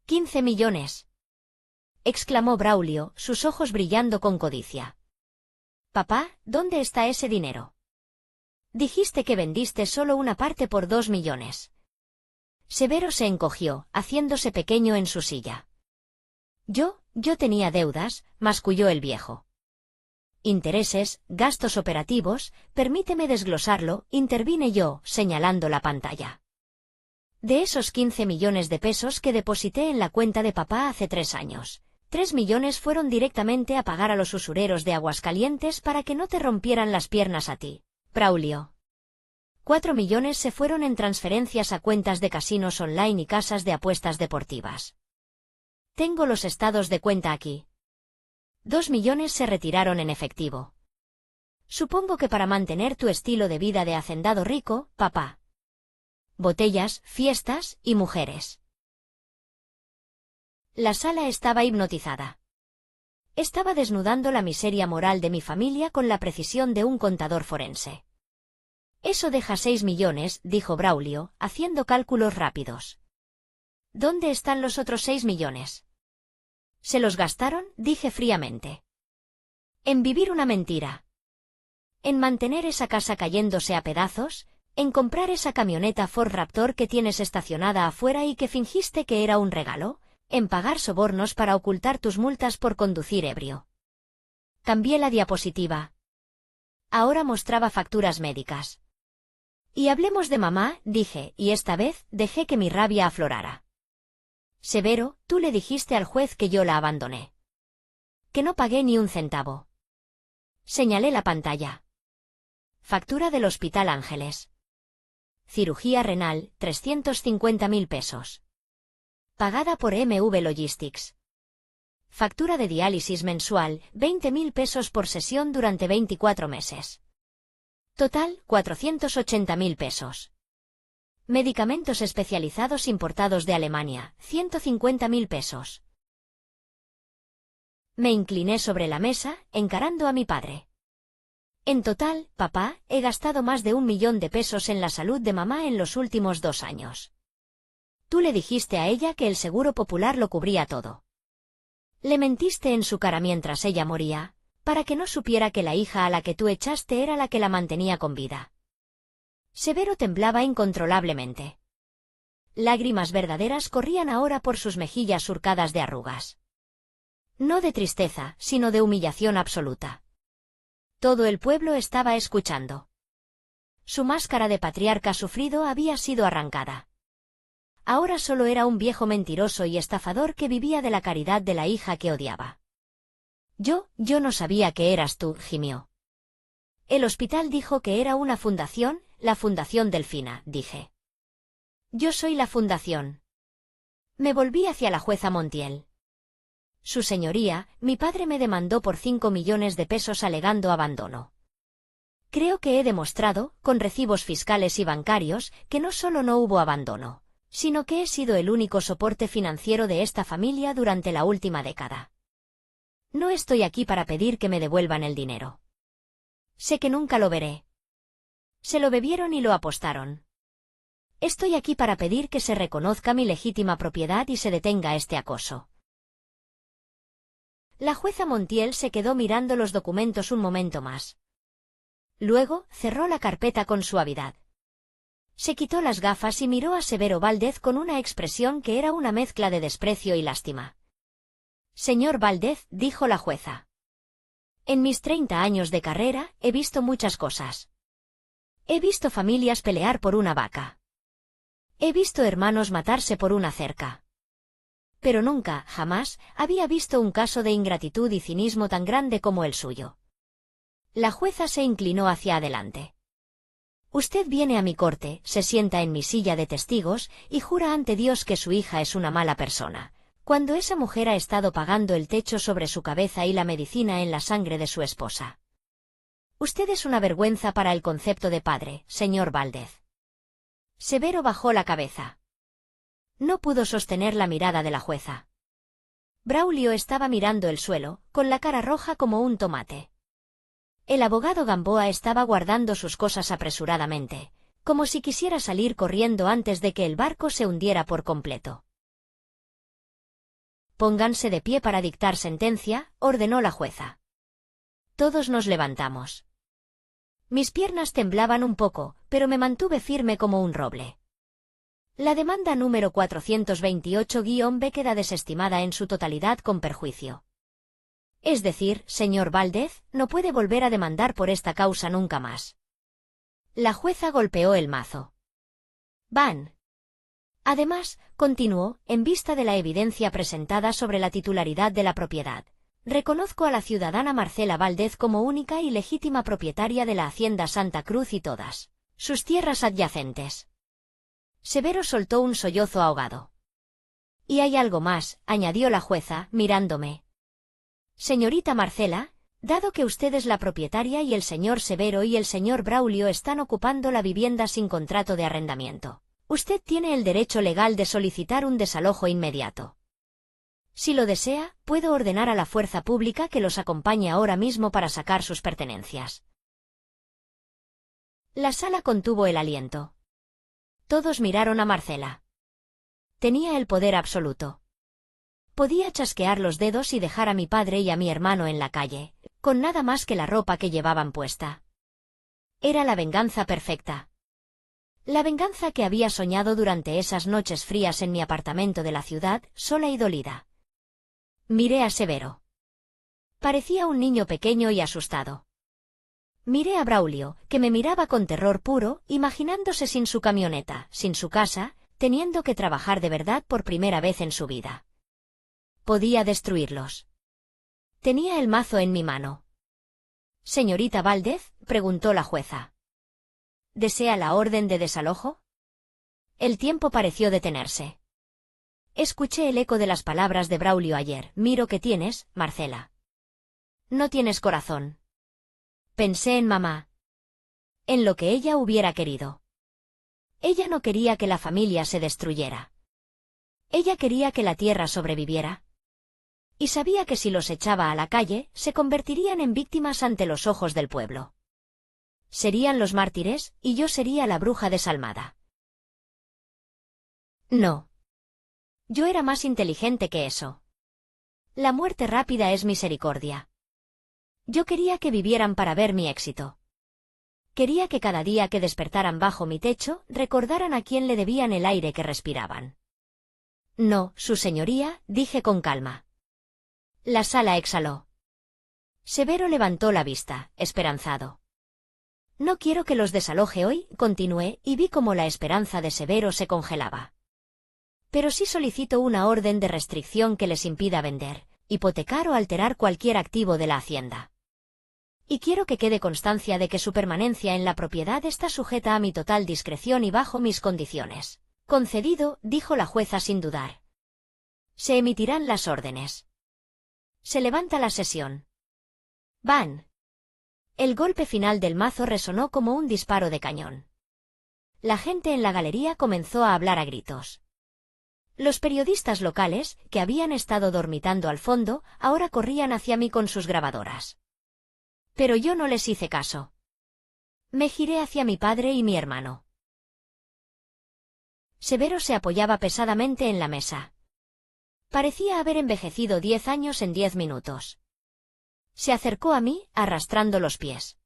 A: 15 millones. Exclamó Braulio, sus ojos brillando con codicia. Papá, ¿dónde está ese dinero? Dijiste que vendiste solo una parte por 2 millones. Severo se encogió, haciéndose pequeño en su silla. Yo tenía deudas, masculló el viejo. Intereses, gastos operativos, permíteme desglosarlo, intervine yo, señalando la pantalla. De esos 15 millones de pesos que deposité en la cuenta de papá hace 3 años, 3 millones fueron directamente a pagar a los usureros de Aguascalientes para que no te rompieran las piernas a ti, Braulio. 4 millones se fueron en transferencias a cuentas de casinos online y casas de apuestas deportivas. Tengo los estados de cuenta aquí. 2 millones se retiraron en efectivo. Supongo que para mantener tu estilo de vida de hacendado rico, papá. Botellas, fiestas y mujeres. La sala estaba hipnotizada. Estaba desnudando la miseria moral de mi familia con la precisión de un contador forense. Eso deja 6 millones, dijo Braulio, haciendo cálculos rápidos. ¿Dónde están los otros 6 millones? ¿Se los gastaron?, dije fríamente. En vivir una mentira. En mantener esa casa cayéndose a pedazos, en comprar esa camioneta Ford Raptor que tienes estacionada afuera y que fingiste que era un regalo, en pagar sobornos para ocultar tus multas por conducir ebrio. Cambié la diapositiva. Ahora mostraba facturas médicas. Y hablemos de mamá, dije, y esta vez dejé que mi rabia aflorara. Severo, tú le dijiste al juez que yo la abandoné. Que no pagué ni un centavo. Señalé la pantalla. Factura del Hospital Ángeles. Cirugía renal, 350.000 pesos. Pagada por MV Logistics. Factura de diálisis mensual, 20.000 pesos por sesión durante 24 meses. Total, 480.000 pesos. Medicamentos especializados importados de Alemania, 150.000 pesos. Me incliné sobre la mesa, encarando a mi padre. En total, papá, he gastado más de 1 millón de pesos en la salud de mamá en los últimos 2 años. Tú le dijiste a ella que el seguro popular lo cubría todo. Le mentiste en su cara mientras ella moría, para que no supiera que la hija a la que tú echaste era la que la mantenía con vida. Severo temblaba incontrolablemente. Lágrimas verdaderas corrían ahora por sus mejillas surcadas de arrugas. No de tristeza, sino de humillación absoluta. Todo el pueblo estaba escuchando. Su máscara de patriarca sufrido había sido arrancada. Ahora solo era un viejo mentiroso y estafador que vivía de la caridad de la hija que odiaba. Yo no sabía que eras tú, gimió. El hospital dijo que era una fundación, la Fundación Delfina, dije. Yo soy la fundación. Me volví hacia la jueza Montiel. Su señoría, mi padre me demandó por 5 millones de pesos alegando abandono. Creo que he demostrado, con recibos fiscales y bancarios, que no solo no hubo abandono, sino que he sido el único soporte financiero de esta familia durante la última década. No estoy aquí para pedir que me devuelvan el dinero. Sé que nunca lo veré. Se lo bebieron y lo apostaron. Estoy aquí para pedir que se reconozca mi legítima propiedad y se detenga este acoso. La jueza Montiel se quedó mirando los documentos un momento más. Luego, cerró la carpeta con suavidad. Se quitó las gafas y miró a Severo Valdez con una expresión que era una mezcla de desprecio y lástima. Señor Valdez, dijo la jueza. En mis 30 años de carrera, he visto muchas cosas. He visto familias pelear por una vaca. He visto hermanos matarse por una cerca. pero nunca, jamás, había visto un caso de ingratitud y cinismo tan grande como el suyo. La jueza se inclinó hacia adelante. Usted viene a mi corte, se sienta en mi silla de testigos y jura ante Dios que su hija es una mala persona, cuando esa mujer ha estado pagando el techo sobre su cabeza y la medicina en la sangre de su esposa. Usted es una vergüenza para el concepto de padre, señor Valdez. Severo bajó la cabeza. No pudo sostener la mirada de la jueza. Braulio estaba mirando el suelo, con la cara roja como un tomate. El abogado Gamboa estaba guardando sus cosas apresuradamente, como si quisiera salir corriendo antes de que el barco se hundiera por completo. Pónganse de pie para dictar sentencia, ordenó la jueza. Todos nos levantamos. Mis piernas temblaban un poco, pero me mantuve firme como un roble. La demanda número 428-B queda desestimada en su totalidad con perjuicio. Es decir, señor Valdez, no puede volver a demandar por esta causa nunca más. La jueza golpeó el mazo. Van. Además, continuó, en vista de la evidencia presentada sobre la titularidad de la propiedad, reconozco a la ciudadana Marcela Valdez como única y legítima propietaria de la hacienda Santa Cruz y todas sus tierras adyacentes. Severo soltó un sollozo ahogado. Y hay algo más, añadió la jueza, mirándome. Señorita Marcela, dado que usted es la propietaria y el señor Severo y el señor Braulio están ocupando la vivienda sin contrato de arrendamiento, usted tiene el derecho legal de solicitar un desalojo inmediato. Si lo desea, puedo ordenar a la fuerza pública que los acompañe ahora mismo para sacar sus pertenencias. La sala contuvo el aliento. Todos miraron a Marcela. Tenía el poder absoluto. Podía chasquear los dedos y dejar a mi padre y a mi hermano en la calle, con nada más que la ropa que llevaban puesta. Era la venganza perfecta. La venganza que había soñado durante esas noches frías en mi apartamento de la ciudad, sola y dolida. Miré a Severo. Parecía un niño pequeño y asustado. Miré a Braulio, que me miraba con terror puro, imaginándose sin su camioneta, sin su casa, teniendo que trabajar de verdad por primera vez en su vida. Podía destruirlos. Tenía el mazo en mi mano. «Señorita Valdez», preguntó la jueza. «¿Desea la orden de desalojo?» El tiempo pareció detenerse. Escuché el eco de las palabras de Braulio ayer. «Miro que tienes, Marcela. No tienes corazón». Pensé en mamá. En lo que ella hubiera querido. Ella no quería que la familia se destruyera. Ella quería que la tierra sobreviviera. Y sabía que si los echaba a la calle, se convertirían en víctimas ante los ojos del pueblo. Serían los mártires, y yo sería la bruja desalmada. No. Yo era más inteligente que eso. La muerte rápida es misericordia. Yo quería que vivieran para ver mi éxito. Quería que cada día que despertaran bajo mi techo, recordaran a quién le debían el aire que respiraban. No, su señoría, dije con calma. La sala exhaló. Severo levantó la vista, esperanzado. No quiero que los desaloje hoy, continué, y vi cómo la esperanza de Severo se congelaba. Pero sí solicito una orden de restricción que les impida vender, hipotecar o alterar cualquier activo de la hacienda. Y quiero que quede constancia de que su permanencia en la propiedad está sujeta a mi total discreción y bajo mis condiciones. Concedido, dijo la jueza sin dudar. Se emitirán las órdenes. Se levanta la sesión. Van. El golpe final del mazo resonó como un disparo de cañón. La gente en la galería comenzó a hablar a gritos. Los periodistas locales, que habían estado dormitando al fondo, ahora corrían hacia mí con sus grabadoras. Pero yo no les hice caso. Me giré hacia mi padre y mi hermano. Severo se apoyaba pesadamente en la mesa. Parecía haber envejecido 10 años en 10 minutos. Se acercó a mí, arrastrando los pies.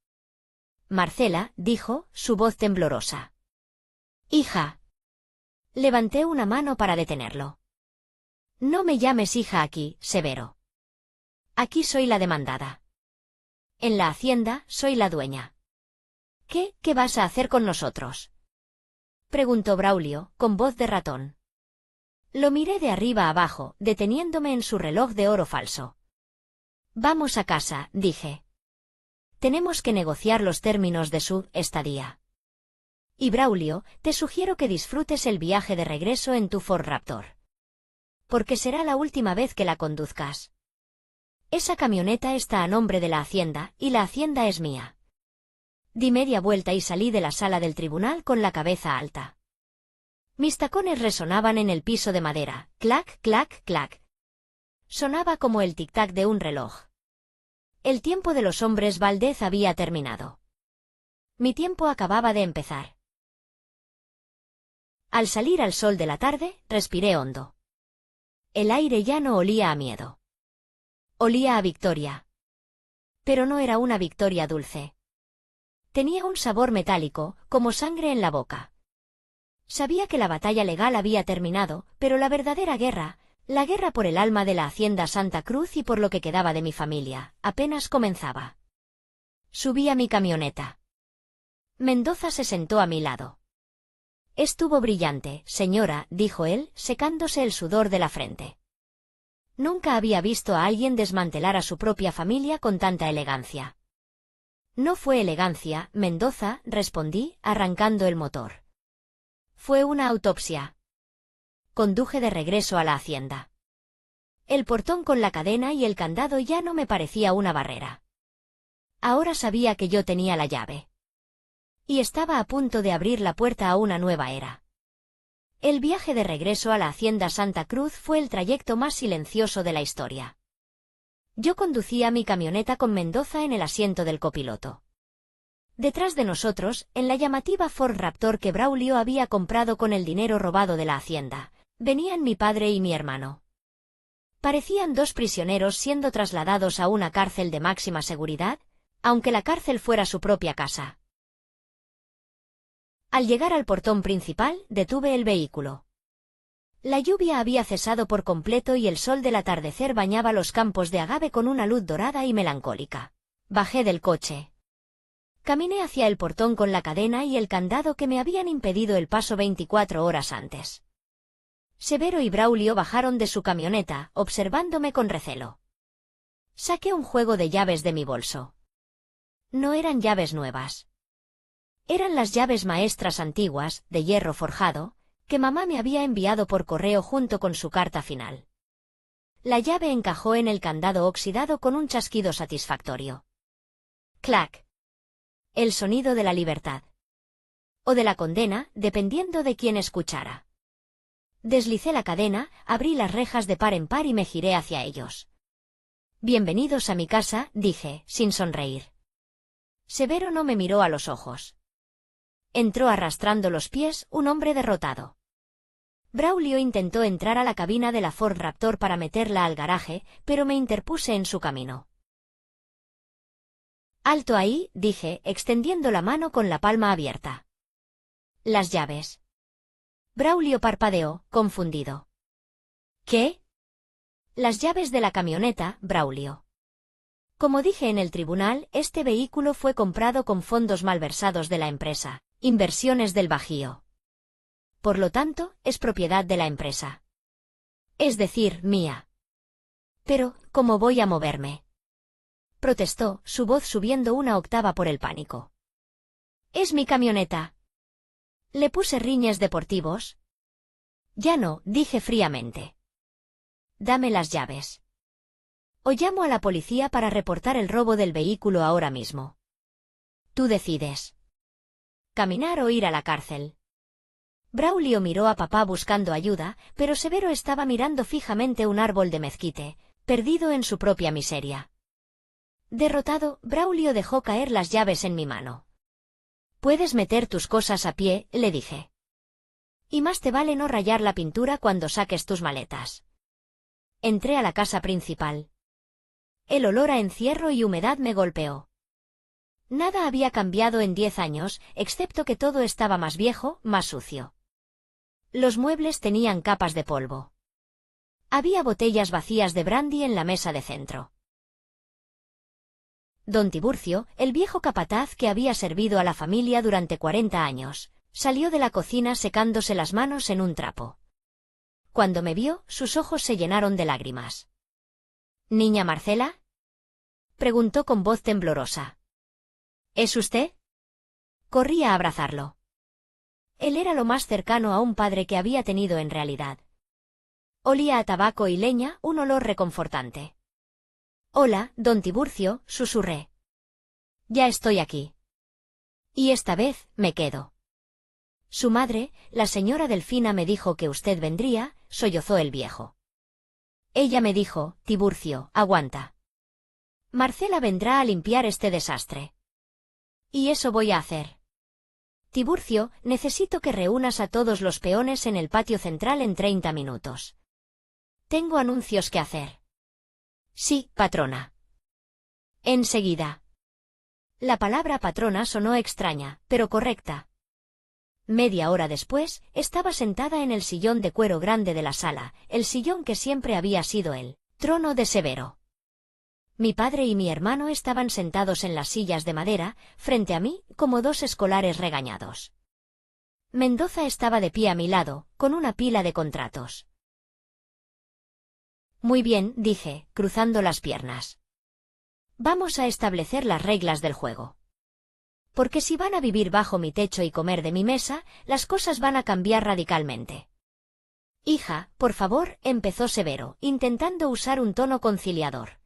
A: Marcela, dijo, su voz temblorosa. Hija. Levanté una mano para detenerlo. No me llames hija aquí, Severo. Aquí soy la demandada. En la hacienda, soy la dueña. ¿Qué vas a hacer con nosotros?, preguntó Braulio, con voz de ratón. Lo miré de arriba abajo, deteniéndome en su reloj de oro falso. Vamos a casa, dije. Tenemos que negociar los términos de su estadía. Y Braulio, te sugiero que disfrutes el viaje de regreso en tu Ford Raptor. Porque será la última vez que la conduzcas. Esa camioneta está a nombre de la hacienda, y la hacienda es mía. Di media vuelta y salí de la sala del tribunal con la cabeza alta. Mis tacones resonaban en el piso de madera, clac, clac, clac. Sonaba como el tic-tac de un reloj. El tiempo de los hombres Valdez había terminado. Mi tiempo acababa de empezar. Al salir al sol de la tarde, respiré hondo. El aire ya no olía a miedo. Olía a victoria. Pero no era una victoria dulce. Tenía un sabor metálico, como sangre en la boca. Sabía que la batalla legal había terminado, pero la verdadera guerra, la guerra por el alma de la hacienda Santa Cruz y por lo que quedaba de mi familia, apenas comenzaba. Subí a mi camioneta. Mendoza se sentó a mi lado. Estuvo brillante, señora, dijo él, secándose el sudor de la frente. Nunca había visto a alguien desmantelar a su propia familia con tanta elegancia. No fue elegancia, Mendoza, respondí, arrancando el motor. Fue una autopsia. Conduje de regreso a la hacienda. El portón con la cadena y el candado ya no me parecía una barrera. Ahora sabía que yo tenía la llave. Y estaba a punto de abrir la puerta a una nueva era. El viaje de regreso a la hacienda Santa Cruz fue el trayecto más silencioso de la historia. Yo conducía mi camioneta con Mendoza en el asiento del copiloto. Detrás de nosotros, en la llamativa Ford Raptor que Braulio había comprado con el dinero robado de la hacienda, venían mi padre y mi hermano. Parecían dos prisioneros siendo trasladados a una cárcel de máxima seguridad, aunque la cárcel fuera su propia casa. Al llegar al portón principal, detuve el vehículo. La lluvia había cesado por completo y el sol del atardecer bañaba los campos de agave con una luz dorada y melancólica. Bajé del coche. Caminé hacia el portón con la cadena y el candado que me habían impedido el paso 24 horas antes. Severo y Braulio bajaron de su camioneta, observándome con recelo. Saqué un juego de llaves de mi bolso. No eran llaves nuevas. Eran las llaves maestras antiguas, de hierro forjado, que mamá me había enviado por correo junto con su carta final. La llave encajó en el candado oxidado con un chasquido satisfactorio. ¡Clac! El sonido de la libertad. O de la condena, dependiendo de quién escuchara. Deslicé la cadena, abrí las rejas de par en par y me giré hacia ellos. Bienvenidos a mi casa, dije, sin sonreír. Severo no me miró a los ojos. Entró arrastrando los pies, un hombre derrotado. Braulio intentó entrar a la cabina de la Ford Raptor para meterla al garaje, pero me interpuse en su camino. «Alto ahí», dije, extendiendo la mano con la palma abierta. «Las llaves». Braulio parpadeó, confundido. «¿Qué?» «Las llaves de la camioneta, Braulio». Como dije en el tribunal, este vehículo fue comprado con fondos malversados de la empresa, Inversiones del Bajío. Por lo tanto, es propiedad de la empresa. Es decir, mía. Pero, ¿cómo voy a moverme?, protestó, su voz subiendo una octava por el pánico. «Es mi camioneta». ¿Le puse riñes deportivos? Ya no, dije fríamente. Dame las llaves. O llamo a la policía para reportar el robo del vehículo ahora mismo. Tú decides. Caminar o ir a la cárcel. Braulio miró a papá buscando ayuda, pero Severo estaba mirando fijamente un árbol de mezquite, perdido en su propia miseria. Derrotado, Braulio dejó caer las llaves en mi mano. «Puedes meter tus cosas a pie», le dije. «Y más te vale no rayar la pintura cuando saques tus maletas». Entré a la casa principal. El olor a encierro y humedad me golpeó. Nada había cambiado en 10 años, excepto que todo estaba más viejo, más sucio. Los muebles tenían capas de polvo. Había botellas vacías de brandy en la mesa de centro. Don Tiburcio, el viejo capataz que había servido a la familia durante 40 años, salió de la cocina secándose las manos en un trapo. Cuando me vio, sus ojos se llenaron de lágrimas. —¿Niña Marcela? —preguntó con voz temblorosa. —¿Es usted? Corrí a abrazarlo. Él era lo más cercano a un padre que había tenido en realidad. Olía a tabaco y leña, un olor reconfortante. —Hola, don Tiburcio —susurré. —Ya estoy aquí. Y esta vez, me quedo. Su madre, la señora Delfina, me dijo que usted vendría, sollozó el viejo. Ella me dijo, Tiburcio, aguanta. Marcela vendrá a limpiar este desastre. Y eso voy a hacer. Tiburcio, necesito que reúnas a todos los peones en el patio central en 30 minutos. Tengo anuncios que hacer. Sí, patrona. Enseguida. La palabra patrona sonó extraña, pero correcta. Media hora después, estaba sentada en el sillón de cuero grande de la sala, el sillón que siempre había sido el trono de Severo. Mi padre y mi hermano estaban sentados en las sillas de madera, frente a mí, como dos escolares regañados. Mendoza estaba de pie a mi lado, con una pila de contratos. Muy bien, dije, cruzando las piernas. Vamos a establecer las reglas del juego. Porque si van a vivir bajo mi techo y comer de mi mesa, las cosas van a cambiar radicalmente. Hija, por favor, empezó Severo, intentando usar un tono conciliador.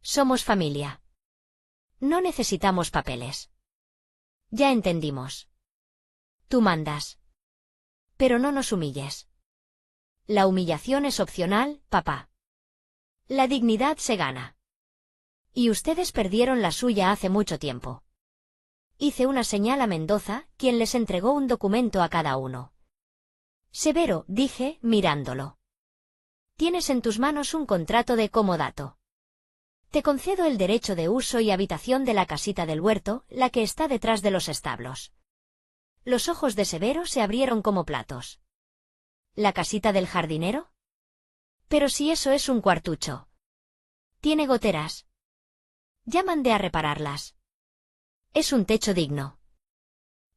A: Somos familia. No necesitamos papeles. Ya entendimos. Tú mandas. Pero no nos humilles. La humillación es opcional, papá. La dignidad se gana. Y ustedes perdieron la suya hace mucho tiempo. Hice una señal a Mendoza, quien les entregó un documento a cada uno. Severo, dije, mirándolo. Tienes en tus manos un contrato de comodato. Te concedo el derecho de uso y habitación de la casita del huerto, la que está detrás de los establos. Los ojos de Severo se abrieron como platos. ¿La casita del jardinero? Pero si eso es un cuartucho. Tiene goteras. Ya mandé a repararlas. Es un techo digno.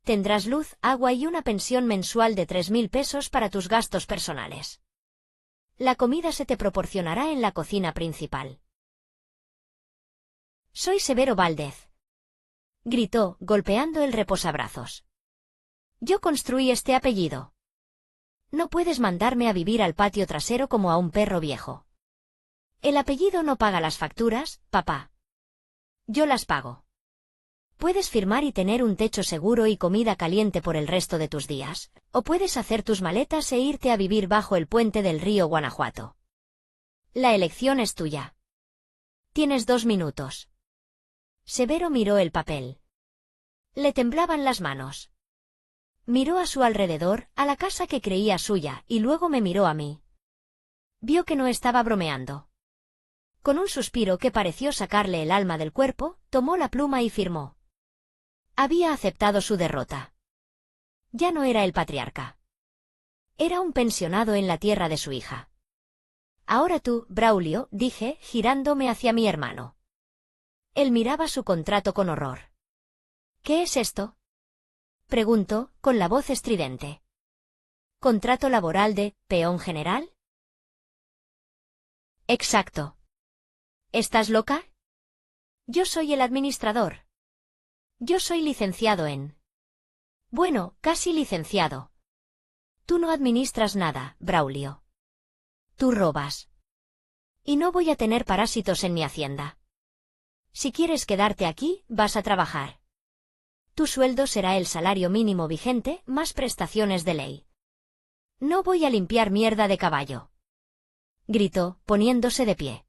A: Tendrás luz, agua y una pensión mensual de 3.000 pesos para tus gastos personales. La comida se te proporcionará en la cocina principal. Soy Severo Valdez. Gritó, golpeando el reposabrazos. Yo construí este apellido. No puedes mandarme a vivir al patio trasero como a un perro viejo. El apellido no paga las facturas, papá. Yo las pago. Puedes firmar y tener un techo seguro y comida caliente por el resto de tus días, o puedes hacer tus maletas e irte a vivir bajo el puente del río Guanajuato. La elección es tuya. Tienes 2 minutos. Severo miró el papel. Le temblaban las manos. Miró a su alrededor, a la casa que creía suya, y luego me miró a mí. Vio que no estaba bromeando. Con un suspiro que pareció sacarle el alma del cuerpo, tomó la pluma y firmó. Había aceptado su derrota. Ya no era el patriarca. Era un pensionado en la tierra de su hija. Ahora tú, Braulio, dije, girándome hacia mi hermano. Él miraba su contrato con horror. ¿Qué es esto? Preguntó, con la voz estridente. ¿Contrato laboral de peón general? Exacto. ¿Estás loca? Yo soy el administrador. Yo soy licenciado en... Bueno, casi licenciado. Tú no administras nada, Braulio. Tú robas. Y no voy a tener parásitos en mi hacienda. Si quieres quedarte aquí, vas a trabajar. Tu sueldo será el salario mínimo vigente, más prestaciones de ley. No voy a limpiar mierda de caballo. Gritó, poniéndose de pie.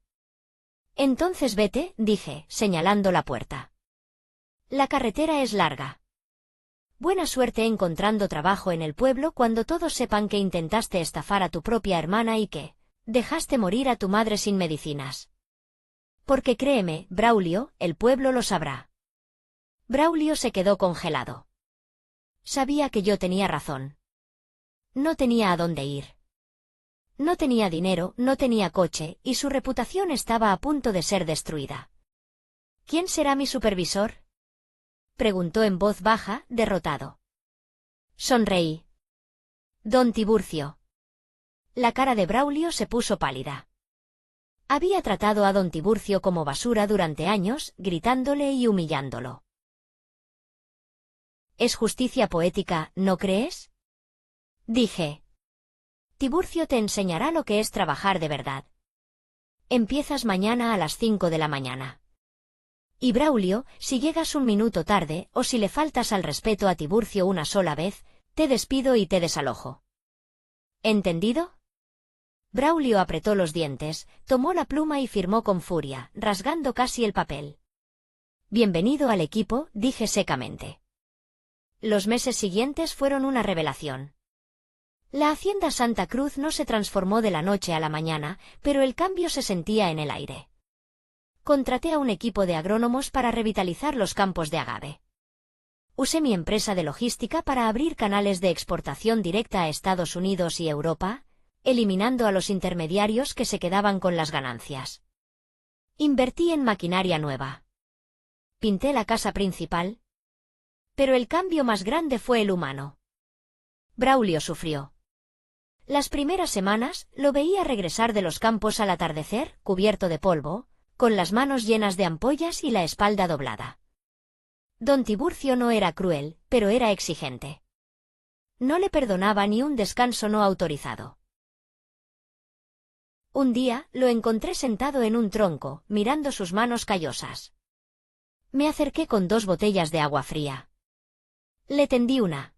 A: Entonces vete, dije, señalando la puerta. La carretera es larga. Buena suerte encontrando trabajo en el pueblo cuando todos sepan que intentaste estafar a tu propia hermana y que dejaste morir a tu madre sin medicinas. Porque créeme, Braulio, el pueblo lo sabrá. Braulio se quedó congelado. Sabía que yo tenía razón. No tenía a dónde ir. No tenía dinero, no tenía coche, y su reputación estaba a punto de ser destruida. ¿Quién será mi supervisor? Preguntó en voz baja, derrotado. Sonreí. Don Tiburcio. La cara de Braulio se puso pálida. Había tratado a don Tiburcio como basura durante años, gritándole y humillándolo. Es justicia poética, ¿no crees? Dije. Tiburcio te enseñará lo que es trabajar de verdad. Empiezas mañana a las 5 de la mañana. Y Braulio, si llegas un minuto tarde, o si le faltas al respeto a Tiburcio una sola vez, te despido y te desalojo. ¿Entendido? Braulio apretó los dientes, tomó la pluma y firmó con furia, rasgando casi el papel. Bienvenido al equipo, dije secamente. Los meses siguientes fueron una revelación. La hacienda Santa Cruz no se transformó de la noche a la mañana, pero el cambio se sentía en el aire. Contraté a un equipo de agrónomos para revitalizar los campos de agave. Usé mi empresa de logística para abrir canales de exportación directa a Estados Unidos y Europa, eliminando a los intermediarios que se quedaban con las ganancias. Invertí en maquinaria nueva. Pinté la casa principal. Pero el cambio más grande fue el humano. Braulio sufrió. Las primeras semanas, lo veía regresar de los campos al atardecer, cubierto de polvo, con las manos llenas de ampollas y la espalda doblada. Don Tiburcio no era cruel, pero era exigente. No le perdonaba ni un descanso no autorizado. Un día, lo encontré sentado en un tronco, mirando sus manos callosas. Me acerqué con 2 botellas de agua fría. Le tendí una.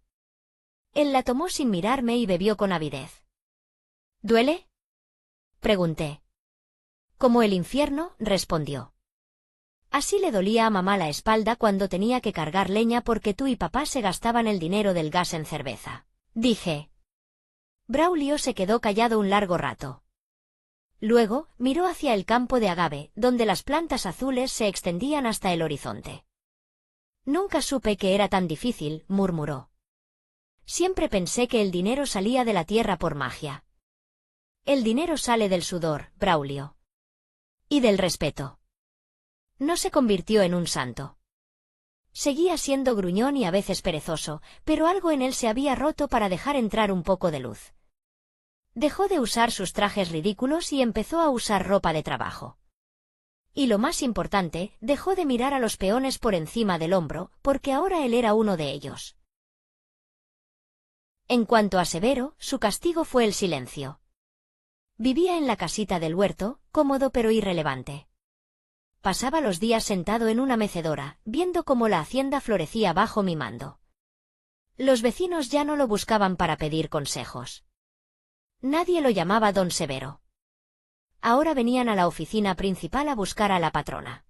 A: Él la tomó sin mirarme y bebió con avidez. ¿Duele? Pregunté. Como el infierno, respondió. Así le dolía a mamá la espalda cuando tenía que cargar leña porque tú y papá se gastaban el dinero del gas en cerveza. Dije. Braulio se quedó callado un largo rato. Luego, miró hacia el campo de agave, donde las plantas azules se extendían hasta el horizonte. Nunca supe que era tan difícil, murmuró. Siempre pensé que el dinero salía de la tierra por magia. El dinero sale del sudor, Braulio. Y del respeto. No se convirtió en un santo. Seguía siendo gruñón y a veces perezoso, pero algo en él se había roto para dejar entrar un poco de luz. Dejó de usar sus trajes ridículos y empezó a usar ropa de trabajo. Y lo más importante, dejó de mirar a los peones por encima del hombro, porque ahora él era uno de ellos. En cuanto a Severo, su castigo fue el silencio. Vivía en la casita del huerto, cómodo pero irrelevante. Pasaba los días sentado en una mecedora, viendo cómo la hacienda florecía bajo mi mando. Los vecinos ya no lo buscaban para pedir consejos. Nadie lo llamaba don Severo. Ahora venían a la oficina principal a buscar a la patrona.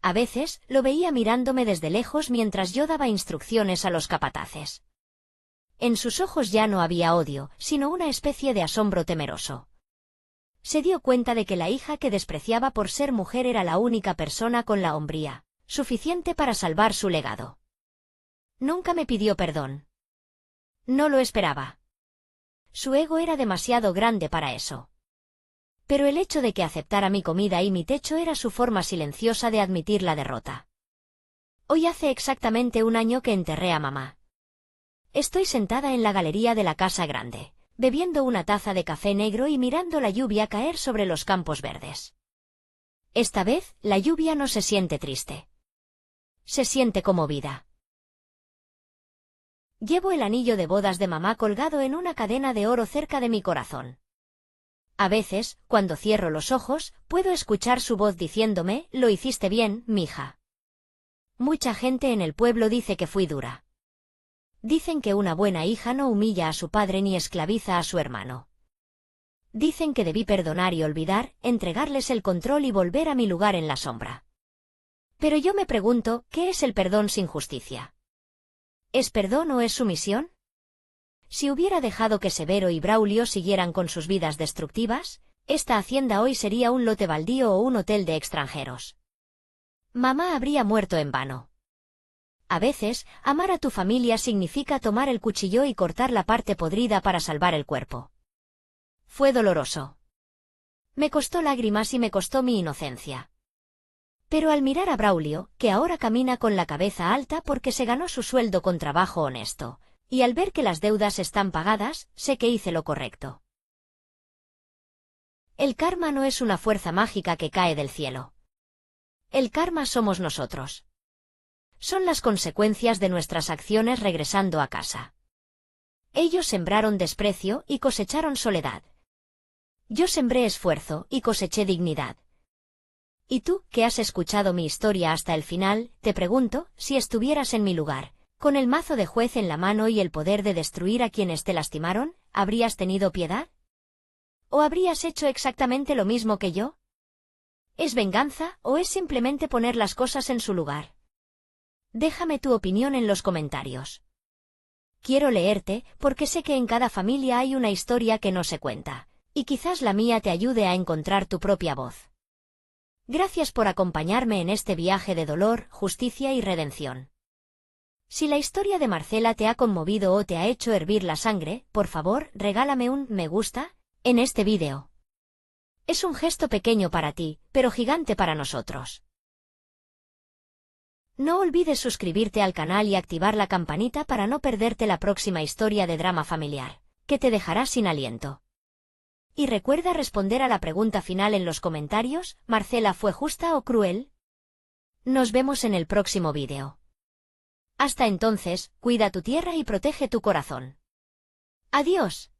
A: A veces, lo veía mirándome desde lejos mientras yo daba instrucciones a los capataces. En sus ojos ya no había odio, sino una especie de asombro temeroso. Se dio cuenta de que la hija que despreciaba por ser mujer era la única persona con la hombría suficiente para salvar su legado. Nunca me pidió perdón. No lo esperaba. Su ego era demasiado grande para eso. Pero el hecho de que aceptara mi comida y mi techo era su forma silenciosa de admitir la derrota. Hoy hace exactamente un año que enterré a mamá. Estoy sentada en la galería de la casa grande, bebiendo una taza de café negro y mirando la lluvia caer sobre los campos verdes. Esta vez, la lluvia no se siente triste. Se siente conmovida. Llevo el anillo de bodas de mamá colgado en una cadena de oro cerca de mi corazón. A veces, cuando cierro los ojos, puedo escuchar su voz diciéndome, «Lo hiciste bien, mija». Mucha gente en el pueblo dice que fui dura. Dicen que una buena hija no humilla a su padre ni esclaviza a su hermano. Dicen que debí perdonar y olvidar, entregarles el control y volver a mi lugar en la sombra. Pero yo me pregunto, ¿qué es el perdón sin justicia? ¿Es perdón o es sumisión? Si hubiera dejado que Severo y Braulio siguieran con sus vidas destructivas, esta hacienda hoy sería un lote baldío o un hotel de extranjeros. Mamá habría muerto en vano. A veces, amar a tu familia significa tomar el cuchillo y cortar la parte podrida para salvar el cuerpo. Fue doloroso. Me costó lágrimas y me costó mi inocencia. Pero al mirar a Braulio, que ahora camina con la cabeza alta porque se ganó su sueldo con trabajo honesto, y al ver que las deudas están pagadas, sé que hice lo correcto. El karma no es una fuerza mágica que cae del cielo. El karma somos nosotros. Son las consecuencias de nuestras acciones regresando a casa. Ellos sembraron desprecio y cosecharon soledad. Yo sembré esfuerzo y coseché dignidad. Y tú, que has escuchado mi historia hasta el final, te pregunto, si estuvieras en mi lugar, con el mazo de juez en la mano y el poder de destruir a quienes te lastimaron, ¿habrías tenido piedad? ¿O habrías hecho exactamente lo mismo que yo? ¿Es venganza o es simplemente poner las cosas en su lugar? Déjame tu opinión en los comentarios. Quiero leerte, porque sé que en cada familia hay una historia que no se cuenta, y quizás la mía te ayude a encontrar tu propia voz. Gracias por acompañarme en este viaje de dolor, justicia y redención. Si la historia de Marcela te ha conmovido o te ha hecho hervir la sangre, por favor, regálame un me gusta en este vídeo. Es un gesto pequeño para ti, pero gigante para nosotros. No olvides suscribirte al canal y activar la campanita para no perderte la próxima historia de drama familiar, que te dejará sin aliento. Y recuerda responder a la pregunta final en los comentarios, ¿Marcela fue justa o cruel? Nos vemos en el próximo vídeo. Hasta entonces, cuida tu tierra y protege tu corazón. Adiós.